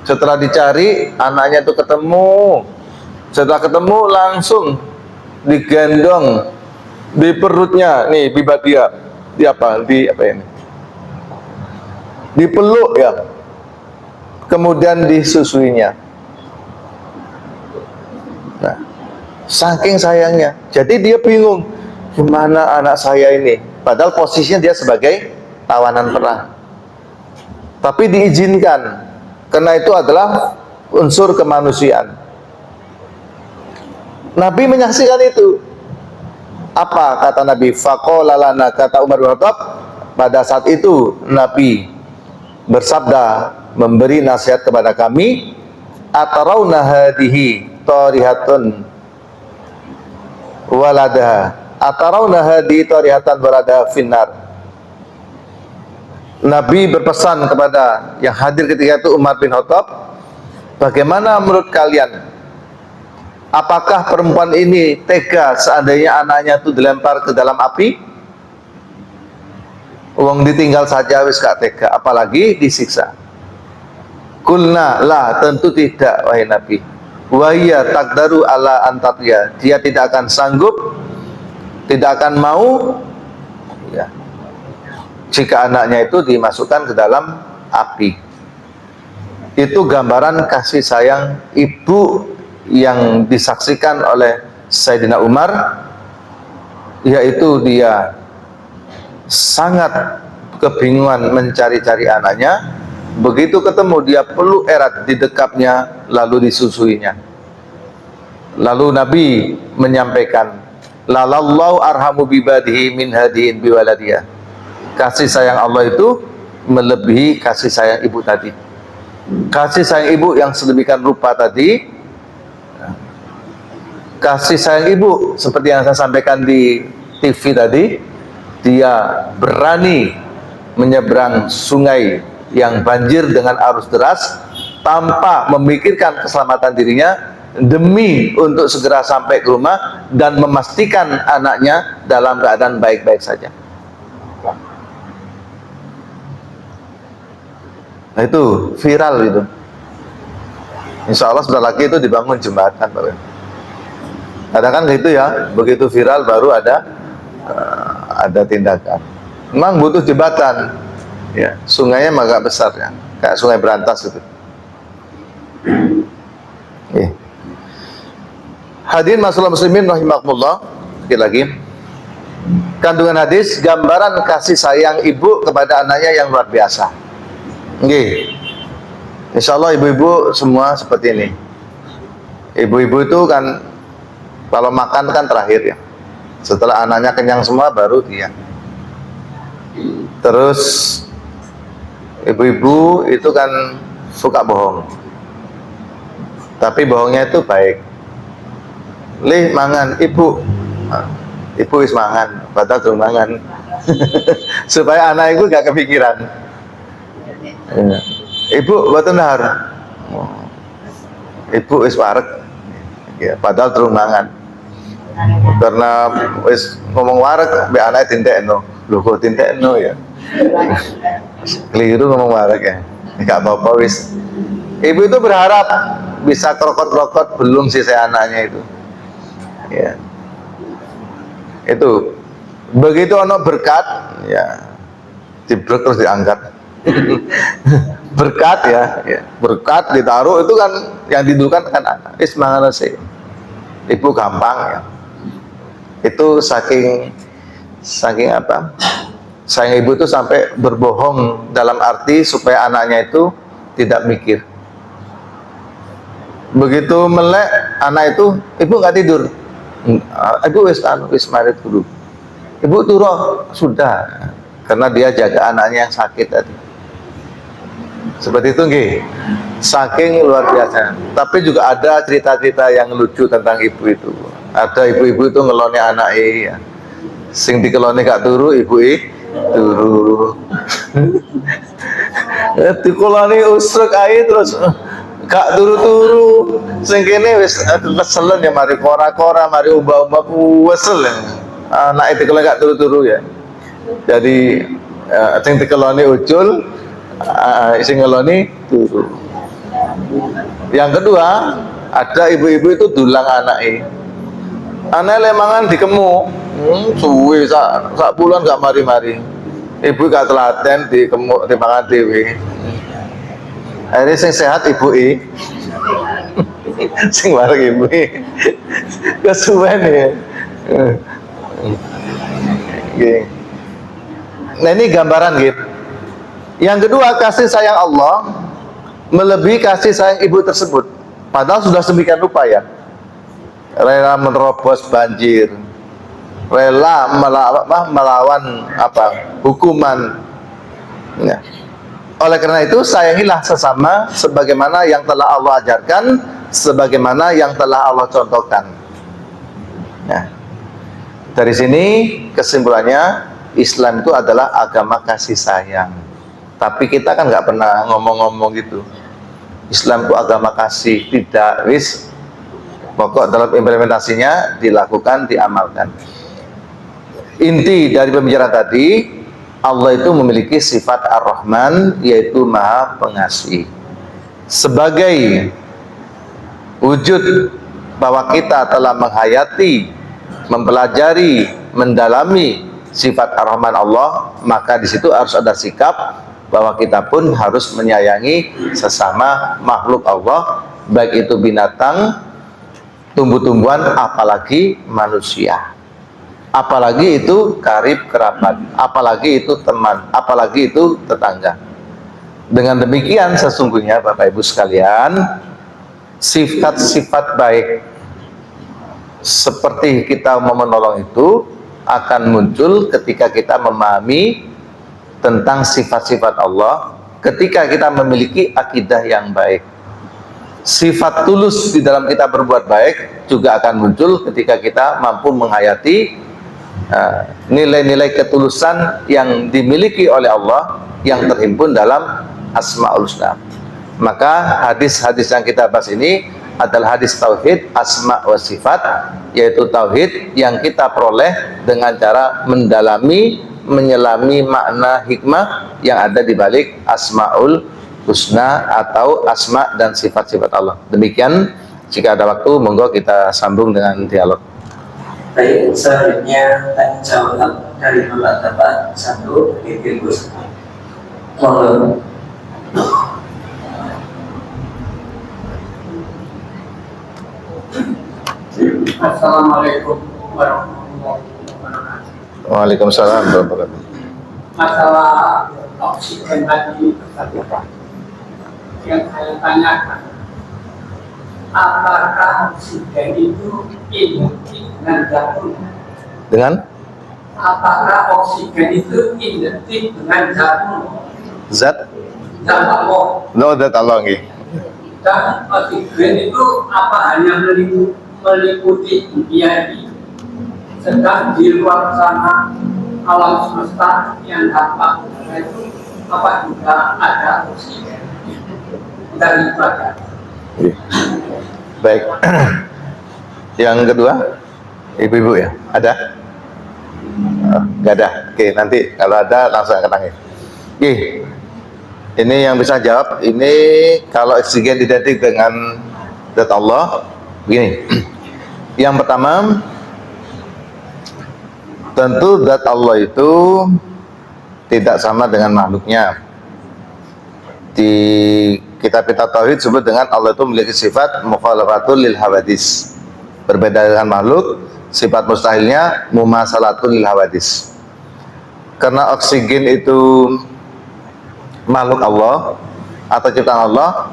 Setelah dicari, anaknya itu ketemu. Setelah ketemu langsung digendong di perutnya, nih bibat dia, di apa ini? Dipeluk ya. Kemudian disusuinya. Nah, saking sayangnya. Jadi dia bingung, gimana anak saya ini? Padahal posisinya dia sebagai tawanan perang. Tapi diizinkan. Karena itu adalah unsur kemanusiaan. Nabi menyaksikan itu. Apa kata Nabi? Faqala lana, kata Umar bin Khattab, pada saat itu Nabi bersabda, memberi nasihat kepada kami, atarawna hadihi tarihatun waladaha, atarawna hadihi tarihatan waladaha finnar. Nabi berpesan kepada yang hadir ketika itu Umar bin Khattab, bagaimana menurut kalian, apakah perempuan ini tega seandainya anaknya itu dilempar ke dalam api? Uang ditinggal saja wis gak tega, apalagi disiksa. Kulna lah, tentu tidak wahai Nabi. Wahia takdaru ala antatya, dia tidak akan sanggup, tidak akan mau ya, jika anaknya itu dimasukkan ke dalam api. Itu gambaran kasih sayang ibu yang disaksikan oleh Sayyidina Umar, yaitu dia sangat kebingungan mencari-cari anaknya. Begitu ketemu, dia peluk erat, didekapnya, lalu disusuinya. Lalu Nabi menyampaikan, lalallahu arhamu bibadihi min hadiin biwaladiyah. Kasih sayang Allah itu melebihi kasih sayang ibu tadi. Kasih sayang ibu yang sedemikian rupa tadi, kasih sayang ibu seperti yang saya sampaikan di TV tadi, dia berani menyeberang sungai yang banjir dengan arus deras tanpa memikirkan keselamatan dirinya, demi untuk segera sampai ke rumah dan memastikan anaknya dalam keadaan baik-baik saja. Nah, itu viral itu. Insya Allah sebentar lagi itu dibangun jembatan. Kadang kan gitu ya, begitu viral baru ada tindakan. Memang butuh jembatan. Ya, sungainya agak besar ya, kayak Sungai Berantas itu. Hadirin masalah muslimin rahimakumullah. Sekali lagi, kandungan hadis gambaran kasih sayang ibu kepada anaknya yang luar biasa. Nggih. Insyaallah ibu-ibu semua seperti ini. Ibu-ibu itu kan kalau makan kan terakhir ya. Setelah anaknya kenyang semua baru dia. Terus ibu-ibu itu kan suka bohong. Tapi bohongnya itu baik. Lih mangan ibu. Ibu wis mangan, padahal durung mangan. Supaya anak itu gak kepikiran. Ya. Ibu mboten dahar. Ibu wis wareg. Ya, padahal durung mangan. Karena wis ngomong wareg mbek anake dintekno. Lho kok dintekno ya. Keliru ngomong wareg ya. Enggak apa-apa wis. Ibu itu berharap bisa krokot-krokot belum sisa anaknya itu. Ya. Itu begitu ono berkat ya dibrek terus diangkat. Berkat ya, berkat ditaruh itu kan yang didudukan kan anak. Ismangan sih. Ibu gampang ya. Itu saking apa? Sayang ibu itu sampai berbohong dalam arti supaya anaknya itu tidak mikir. Begitu melek anak itu, ibu nggak tidur. Ibu wis marit dulu. Ibu turu sudah, karena dia jaga anaknya yang sakit tadi. Seperti itu nggih. Saking luar biasa. Tapi juga ada cerita-cerita yang lucu tentang ibu itu. Ada ibu-ibu itu ngelone anake ya. Sing dikelone gak turu, ibu turu. Dikelone usruk ae terus gak turu-turu. Sing kene wis keselen ya mari kora-kora, mari umbah-umbah wesel. Anak itu kalau gak turu-turu ya. Jadi sing dikelone ucul, sing ngeloni turu. Yang kedua, ada ibu-ibu itu dulang anake. Anake lemangan dikemu, suwe sak bulan gak mari-mari. Ibu gak telaten dikemu dipangan dhewe. Akhirnya sing sehat ibu sing bareng ibu kesuwen ya. Nah ini gambaran gitu. Yang kedua, kasih sayang Allah melebihi kasih sayang ibu tersebut. Padahal sudah sedemikian rupa ya. Rela menerobos banjir, rela melawan hukuman. Ya. Oleh karena itu sayangilah sesama sebagaimana yang telah Allah ajarkan, sebagaimana yang telah Allah contohkan. Ya. Dari sini kesimpulannya Islam itu adalah agama kasih sayang. Tapi kita kan nggak pernah ngomong-ngomong gitu. Islam itu agama kasih, tidak wis. Pokok dalam implementasinya dilakukan, diamalkan. Inti dari pembicaraan tadi, Allah itu memiliki sifat Ar-Rahman, yaitu Maha Pengasih. Sebagai wujud bahwa kita telah menghayati, mempelajari, mendalami sifat Ar-Rahman Allah, maka di situ harus ada sikap bahwa kita pun harus menyayangi sesama makhluk Allah, baik itu binatang, tumbuh-tumbuhan, apalagi manusia, apalagi itu karib kerabat, apalagi itu teman, apalagi itu tetangga. Dengan demikian sesungguhnya Bapak Ibu sekalian, sifat-sifat baik seperti kita mau menolong itu akan muncul ketika kita memahami tentang sifat-sifat Allah, ketika kita memiliki akidah yang baik. Sifat tulus di dalam kita berbuat baik juga akan muncul ketika kita mampu menghayati nilai-nilai ketulusan yang dimiliki oleh Allah yang terhimpun dalam Asmaul Husna. Maka hadis-hadis yang kita bahas ini adalah hadis tauhid asma wa sifat, yaitu tauhid yang kita peroleh dengan cara mendalami, menyelami makna hikmah yang ada di balik Asmaul Husna atau asma dan sifat-sifat Allah. Demikian, jika ada waktu monggo kita sambung dengan dialog. Baik, selanjutnya tanya jawab dari Bapak 1 Titik Gus. Monggo. Assalamualaikum warahmatullahi wabarakatuh. Waalaikumsalam warahmatullahi wabarakatuh. Masalah oksigen tadi yang saya tanyakan, apakah oksigen itu identik dengan jarum? Dengan? Apakah oksigen itu identik dengan jarum? Zat? Zat Allah. No, zat Allah nggih. Dan oksigen itu apa hanya meliputi dunia ini, sedang di luar sana alam semesta yang tampak itu apa juga ada oksigen dari badan. Baik. Yang kedua, ibu-ibu ya, ada? Nggak ada. Oke, nanti kalau ada langsung angkat tangan. Oke, ini yang bisa jawab. Ini kalau oksigen identik dengan zat Allah, begini. Yang pertama, tentu zat Allah itu tidak sama dengan makhluknya. Di kitab-kitab tauhid disebut dengan Allah itu memiliki sifat mukhalafatul lil hawadis. Berbeda dengan makhluk, sifat mustahilnya mumasalatul lil hawadis. Karena oksigen itu makhluk Allah atau ciptaan Allah,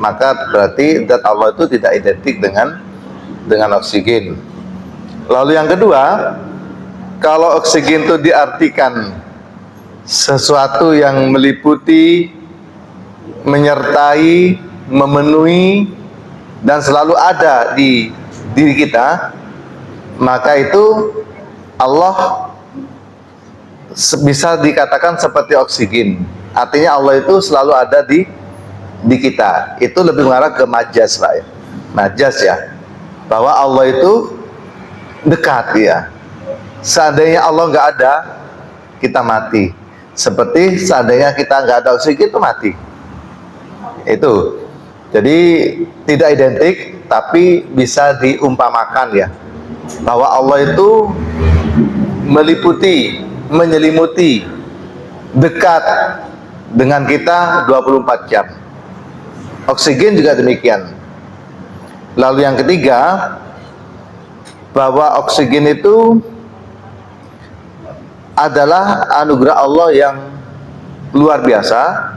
maka berarti zat Allah itu tidak identik dengan oksigen. Lalu yang kedua, kalau oksigen itu diartikan sesuatu yang meliputi menyertai, memenuhi, dan selalu ada di diri kita, maka itu Allah bisa dikatakan seperti oksigen. Artinya Allah itu selalu ada di kita. Itu lebih mengarah ke majas, Pak ya. Majas ya, bahwa Allah itu dekat ya. Seandainya Allah nggak ada, kita mati. Seperti seandainya kita nggak ada oksigen, itu mati. Itu. Jadi tidak identik, tapi bisa diumpamakan ya, bahwa Allah itu meliputi, menyelimuti, dekat dengan kita 24 jam. Oksigen juga demikian. Lalu yang ketiga, bahwa oksigen itu adalah anugerah Allah yang luar biasa,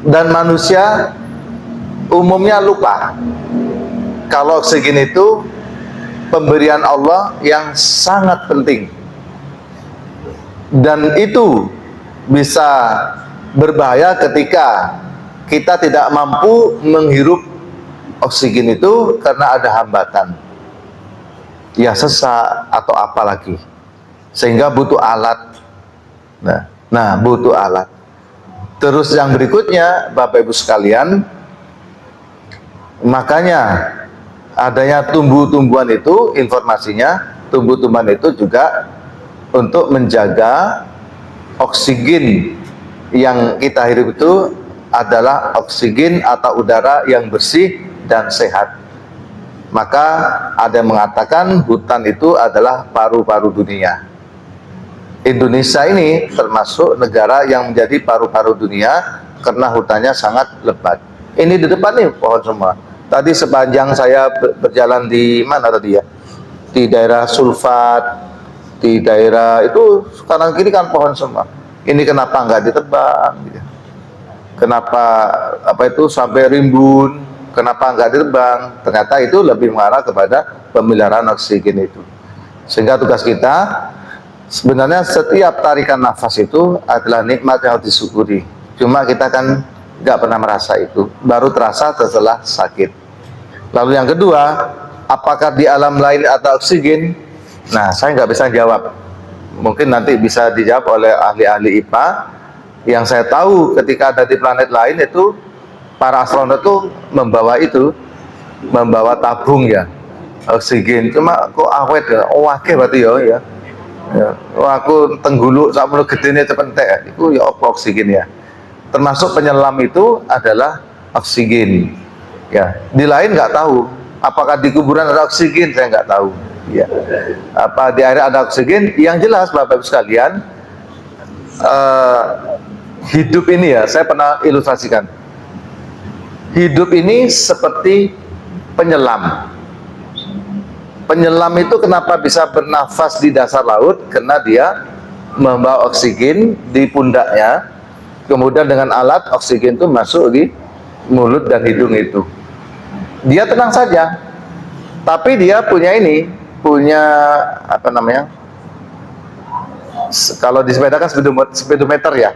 dan manusia umumnya lupa kalau oksigen itu pemberian Allah yang sangat penting, dan itu bisa berbahaya ketika kita tidak mampu menghirup oksigen itu karena ada hambatan, ya sesak atau apa lagi, sehingga butuh alat. Nah, butuh alat. Terus yang berikutnya, Bapak Ibu sekalian, makanya adanya tumbuh-tumbuhan itu, informasinya tumbuh-tumbuhan itu juga untuk menjaga oksigen yang kita hirup itu adalah oksigen atau udara yang bersih dan sehat. Maka ada yang mengatakan hutan itu adalah paru-paru dunia. Indonesia ini termasuk negara yang menjadi paru-paru dunia karena hutannya sangat lebat. Ini di depan nih pohon semua. Tadi sepanjang saya berjalan di mana tadi ya? Di daerah Sulfat, di daerah itu kanan kiri kan pohon semua. Ini kenapa nggak ditebang? Kenapa apa itu sampai rimbun? Kenapa nggak ditebang? Ternyata itu lebih mengarah kepada pemeliharaan oksigen itu. Sehingga tugas kita sebenarnya setiap tarikan nafas itu adalah nikmat yang harus disyukuri. Cuma kita kan nggak pernah merasa itu, baru terasa setelah sakit. Lalu yang kedua, apakah di alam lain ada oksigen? Nah, saya nggak bisa jawab. Mungkin nanti bisa dijawab oleh ahli-ahli IPA. Yang saya tahu ketika ada di planet lain itu para astronot itu membawa tabung ya oksigen. Cuma kok awet ya, wakil berarti ya. Aku tengguluk sama gedene cepentek, itu ya oksigen ya. Termasuk penyelam itu adalah oksigen. Ya, di lain nggak tahu. Apakah di kuburan ada oksigen? Saya nggak tahu. Ya, apa di air ada oksigen? Yang jelas, Bapak Ibu sekalian, hidup ini ya, saya pernah ilustrasikan. Hidup ini seperti penyelam. Penyelam itu kenapa bisa bernafas di dasar laut? Karena dia membawa oksigen di pundaknya. Kemudian dengan alat oksigen itu masuk di mulut dan hidung itu. Dia tenang saja, tapi dia punya apa namanya? Kalau di sepeda kan speedometer ya.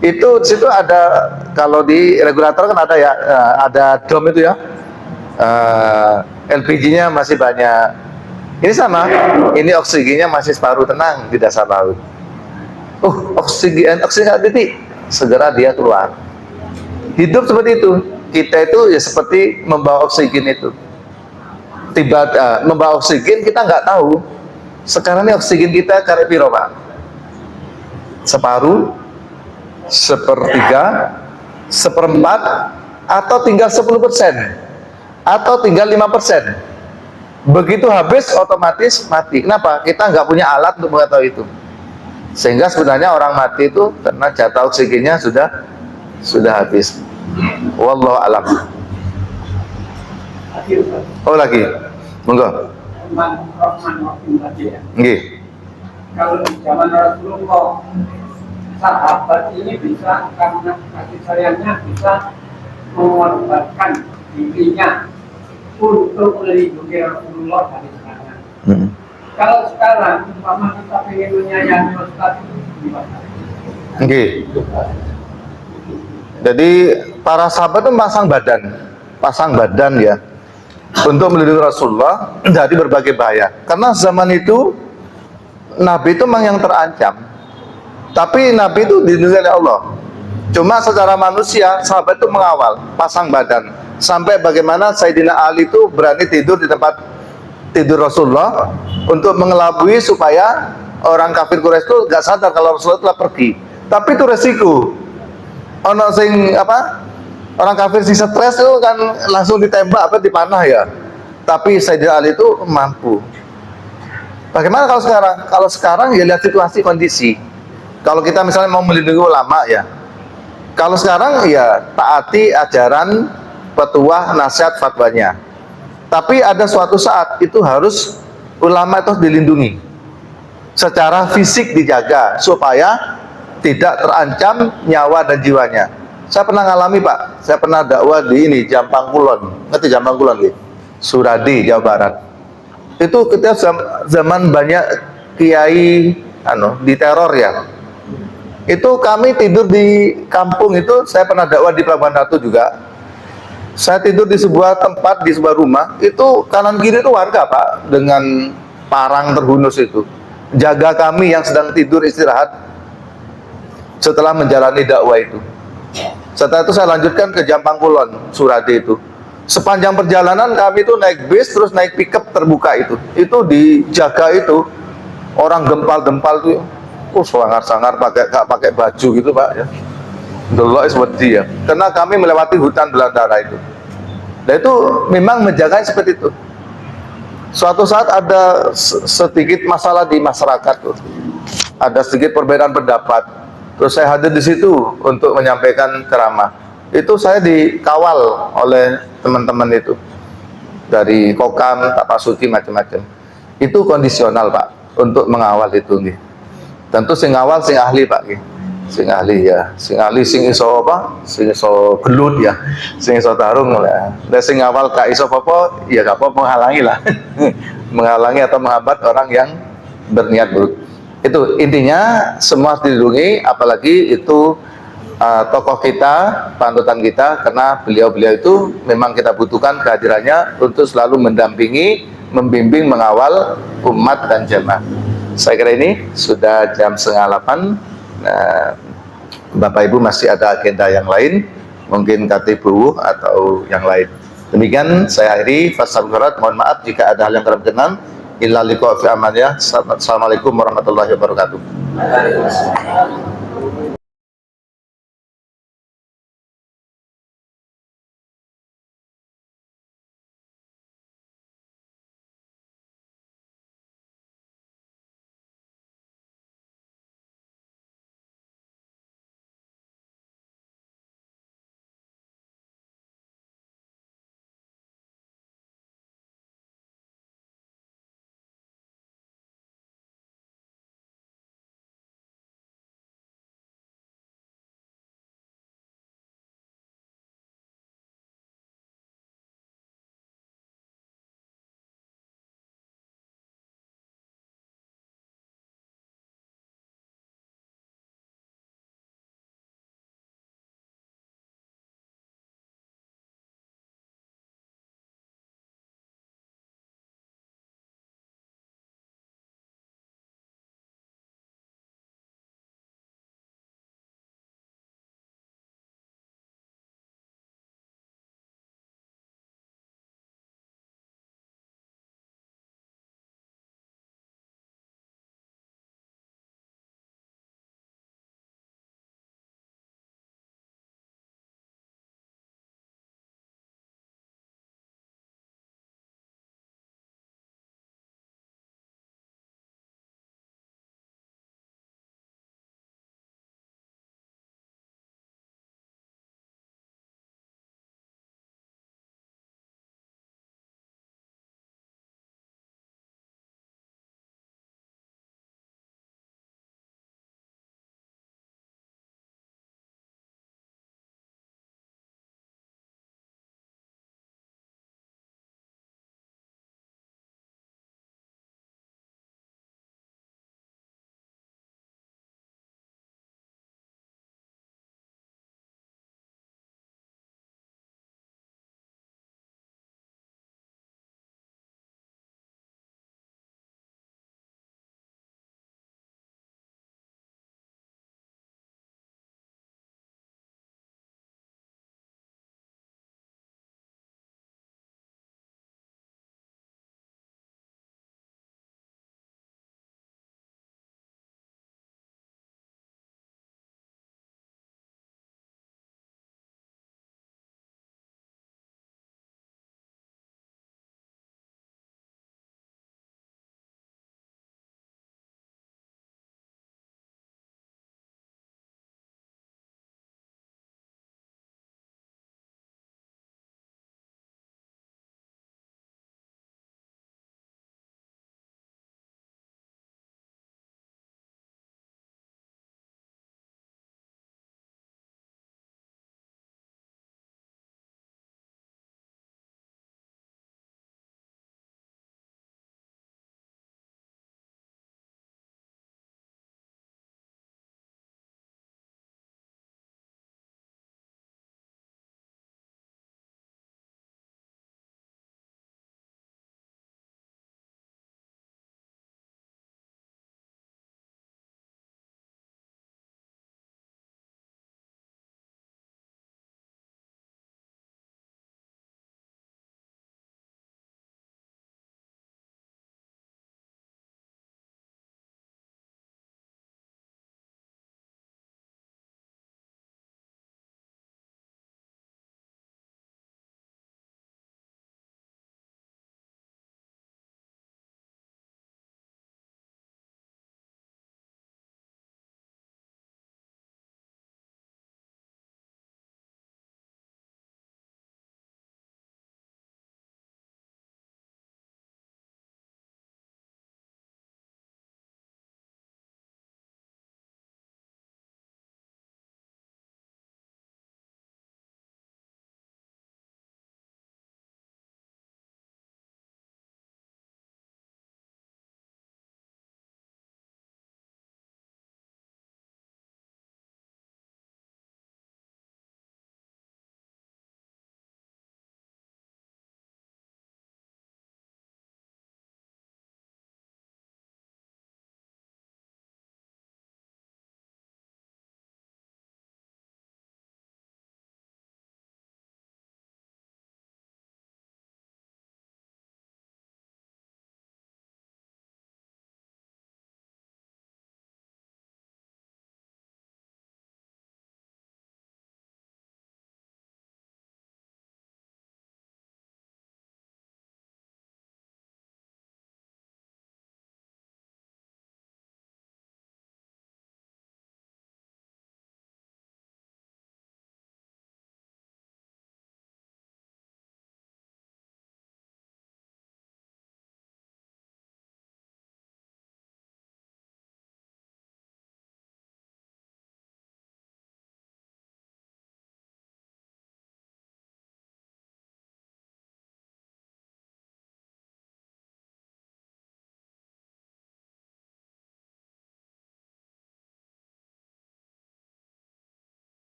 Itu di situ ada, kalau di regulator kan ada ya, ada dom itu ya. LPG-nya masih banyak. Ini sama, ini oksigennya masih separuh tenang di dasar laut. Oksigen titik, segera dia keluar. Hidup seperti itu. Kita itu ya seperti membawa oksigen itu. Membawa oksigen kita nggak tahu. Sekarang ini oksigen kita karek piro, Pak? Separuh, sepertiga, seperempat, atau tinggal 10%, atau tinggal 5%. Begitu habis otomatis mati. Kenapa? Kita nggak punya alat untuk mengetahui itu. Sehingga sebenarnya orang mati itu karena jatah oksigennya sudah habis. Wallahu alam. Oh lagi, monggo. Nggih. Kalau di zaman Rasulullah, sahabat ini bisa karena kasih sayangnya bisa mengorbankan dirinya untuk melindungi Rasulullah dari sekarang. Kalau sekarang, umpama kita ingin menyayangi Ustaz itu gimana? Nggih. Jadi para sahabat itu pasang badan ya, untuk melindungi Rasulullah dari berbagai bahaya. Karena zaman itu Nabi itu memang yang terancam, tapi Nabi itu dilindungi oleh Allah. Cuma secara manusia sahabat itu mengawal, pasang badan, sampai bagaimana Sayyidina Ali itu berani tidur di tempat tidur Rasulullah untuk mengelabui supaya orang kafir Quraisy itu gak sadar kalau Rasulullah telah pergi. Tapi itu resiko. Ono sing orang kafir sing stres itu kan langsung ditembak dipanah ya. Tapi Sayyidina Ali itu mampu. Bagaimana kalau sekarang? Kalau sekarang ya lihat situasi kondisi. Kalau kita misalnya mau melindungi ulama ya. Kalau sekarang ya taati ajaran, petuah, nasihat, fatwanya. Tapi ada suatu saat itu harus ulama itu dilindungi. Secara fisik dijaga supaya tidak terancam nyawa dan jiwanya. Saya pernah ngalami Pak, saya pernah dakwah di ini Jampang Kulon, ngerti Jampang Kulon gitu? Suradi, Jawa Barat. Itu ketika zaman banyak kiai diteror ya. Itu kami tidur di kampung itu, saya pernah dakwah di Pelabuhan Ratu juga. Saya tidur di sebuah tempat, di sebuah rumah, itu kanan kiri itu warga Pak, dengan parang terhunus itu. Jaga kami yang sedang tidur istirahat setelah menjalani dakwah itu. Setelah itu saya lanjutkan ke Jampang Kulon, Suradi itu. Sepanjang perjalanan kami itu naik bis, terus naik pickup terbuka itu. Itu dijaga itu orang gempal-gempal tuh, sangar-sangar gak pakai baju gitu Pak ya. Delok wedi ya. Karena kami melewati hutan belantara itu. Dan itu memang menjaga seperti itu. Suatu saat ada sedikit masalah di masyarakat tuh. Ada sedikit perbedaan pendapat. Terus saya hadir di situ untuk menyampaikan ceramah. Itu saya dikawal oleh teman-teman itu dari Kokam, Tapasuci, macam-macam. Itu kondisional Pak untuk mengawal itu nih. Tentu sing awal sing ahli Pak nih. Sing ahli ya, sing ahli sing iso sing iso gelut ya, sing iso tarung lah. Dan sing awal gak iso apa ya gak apa menghalangi lah. Menghalangi atau menghambat orang yang berniat buruk. Itu intinya semua harus dilindungi, apalagi itu tokoh kita, panutan kita, karena beliau-beliau itu memang kita butuhkan kehadirannya untuk selalu mendampingi, membimbing, mengawal umat dan jamaah. Saya kira ini sudah jam 7:30. Nah, Bapak Ibu masih ada agenda yang lain, mungkin KTBU atau yang lain. Demikian saya akhiri. Fassalamualaikum, mohon maaf jika ada hal yang kurang berkenan. Illa liqa fi amaniyah. Assalamualaikum warahmatullahi wabarakatuh. Waalaikumsalam.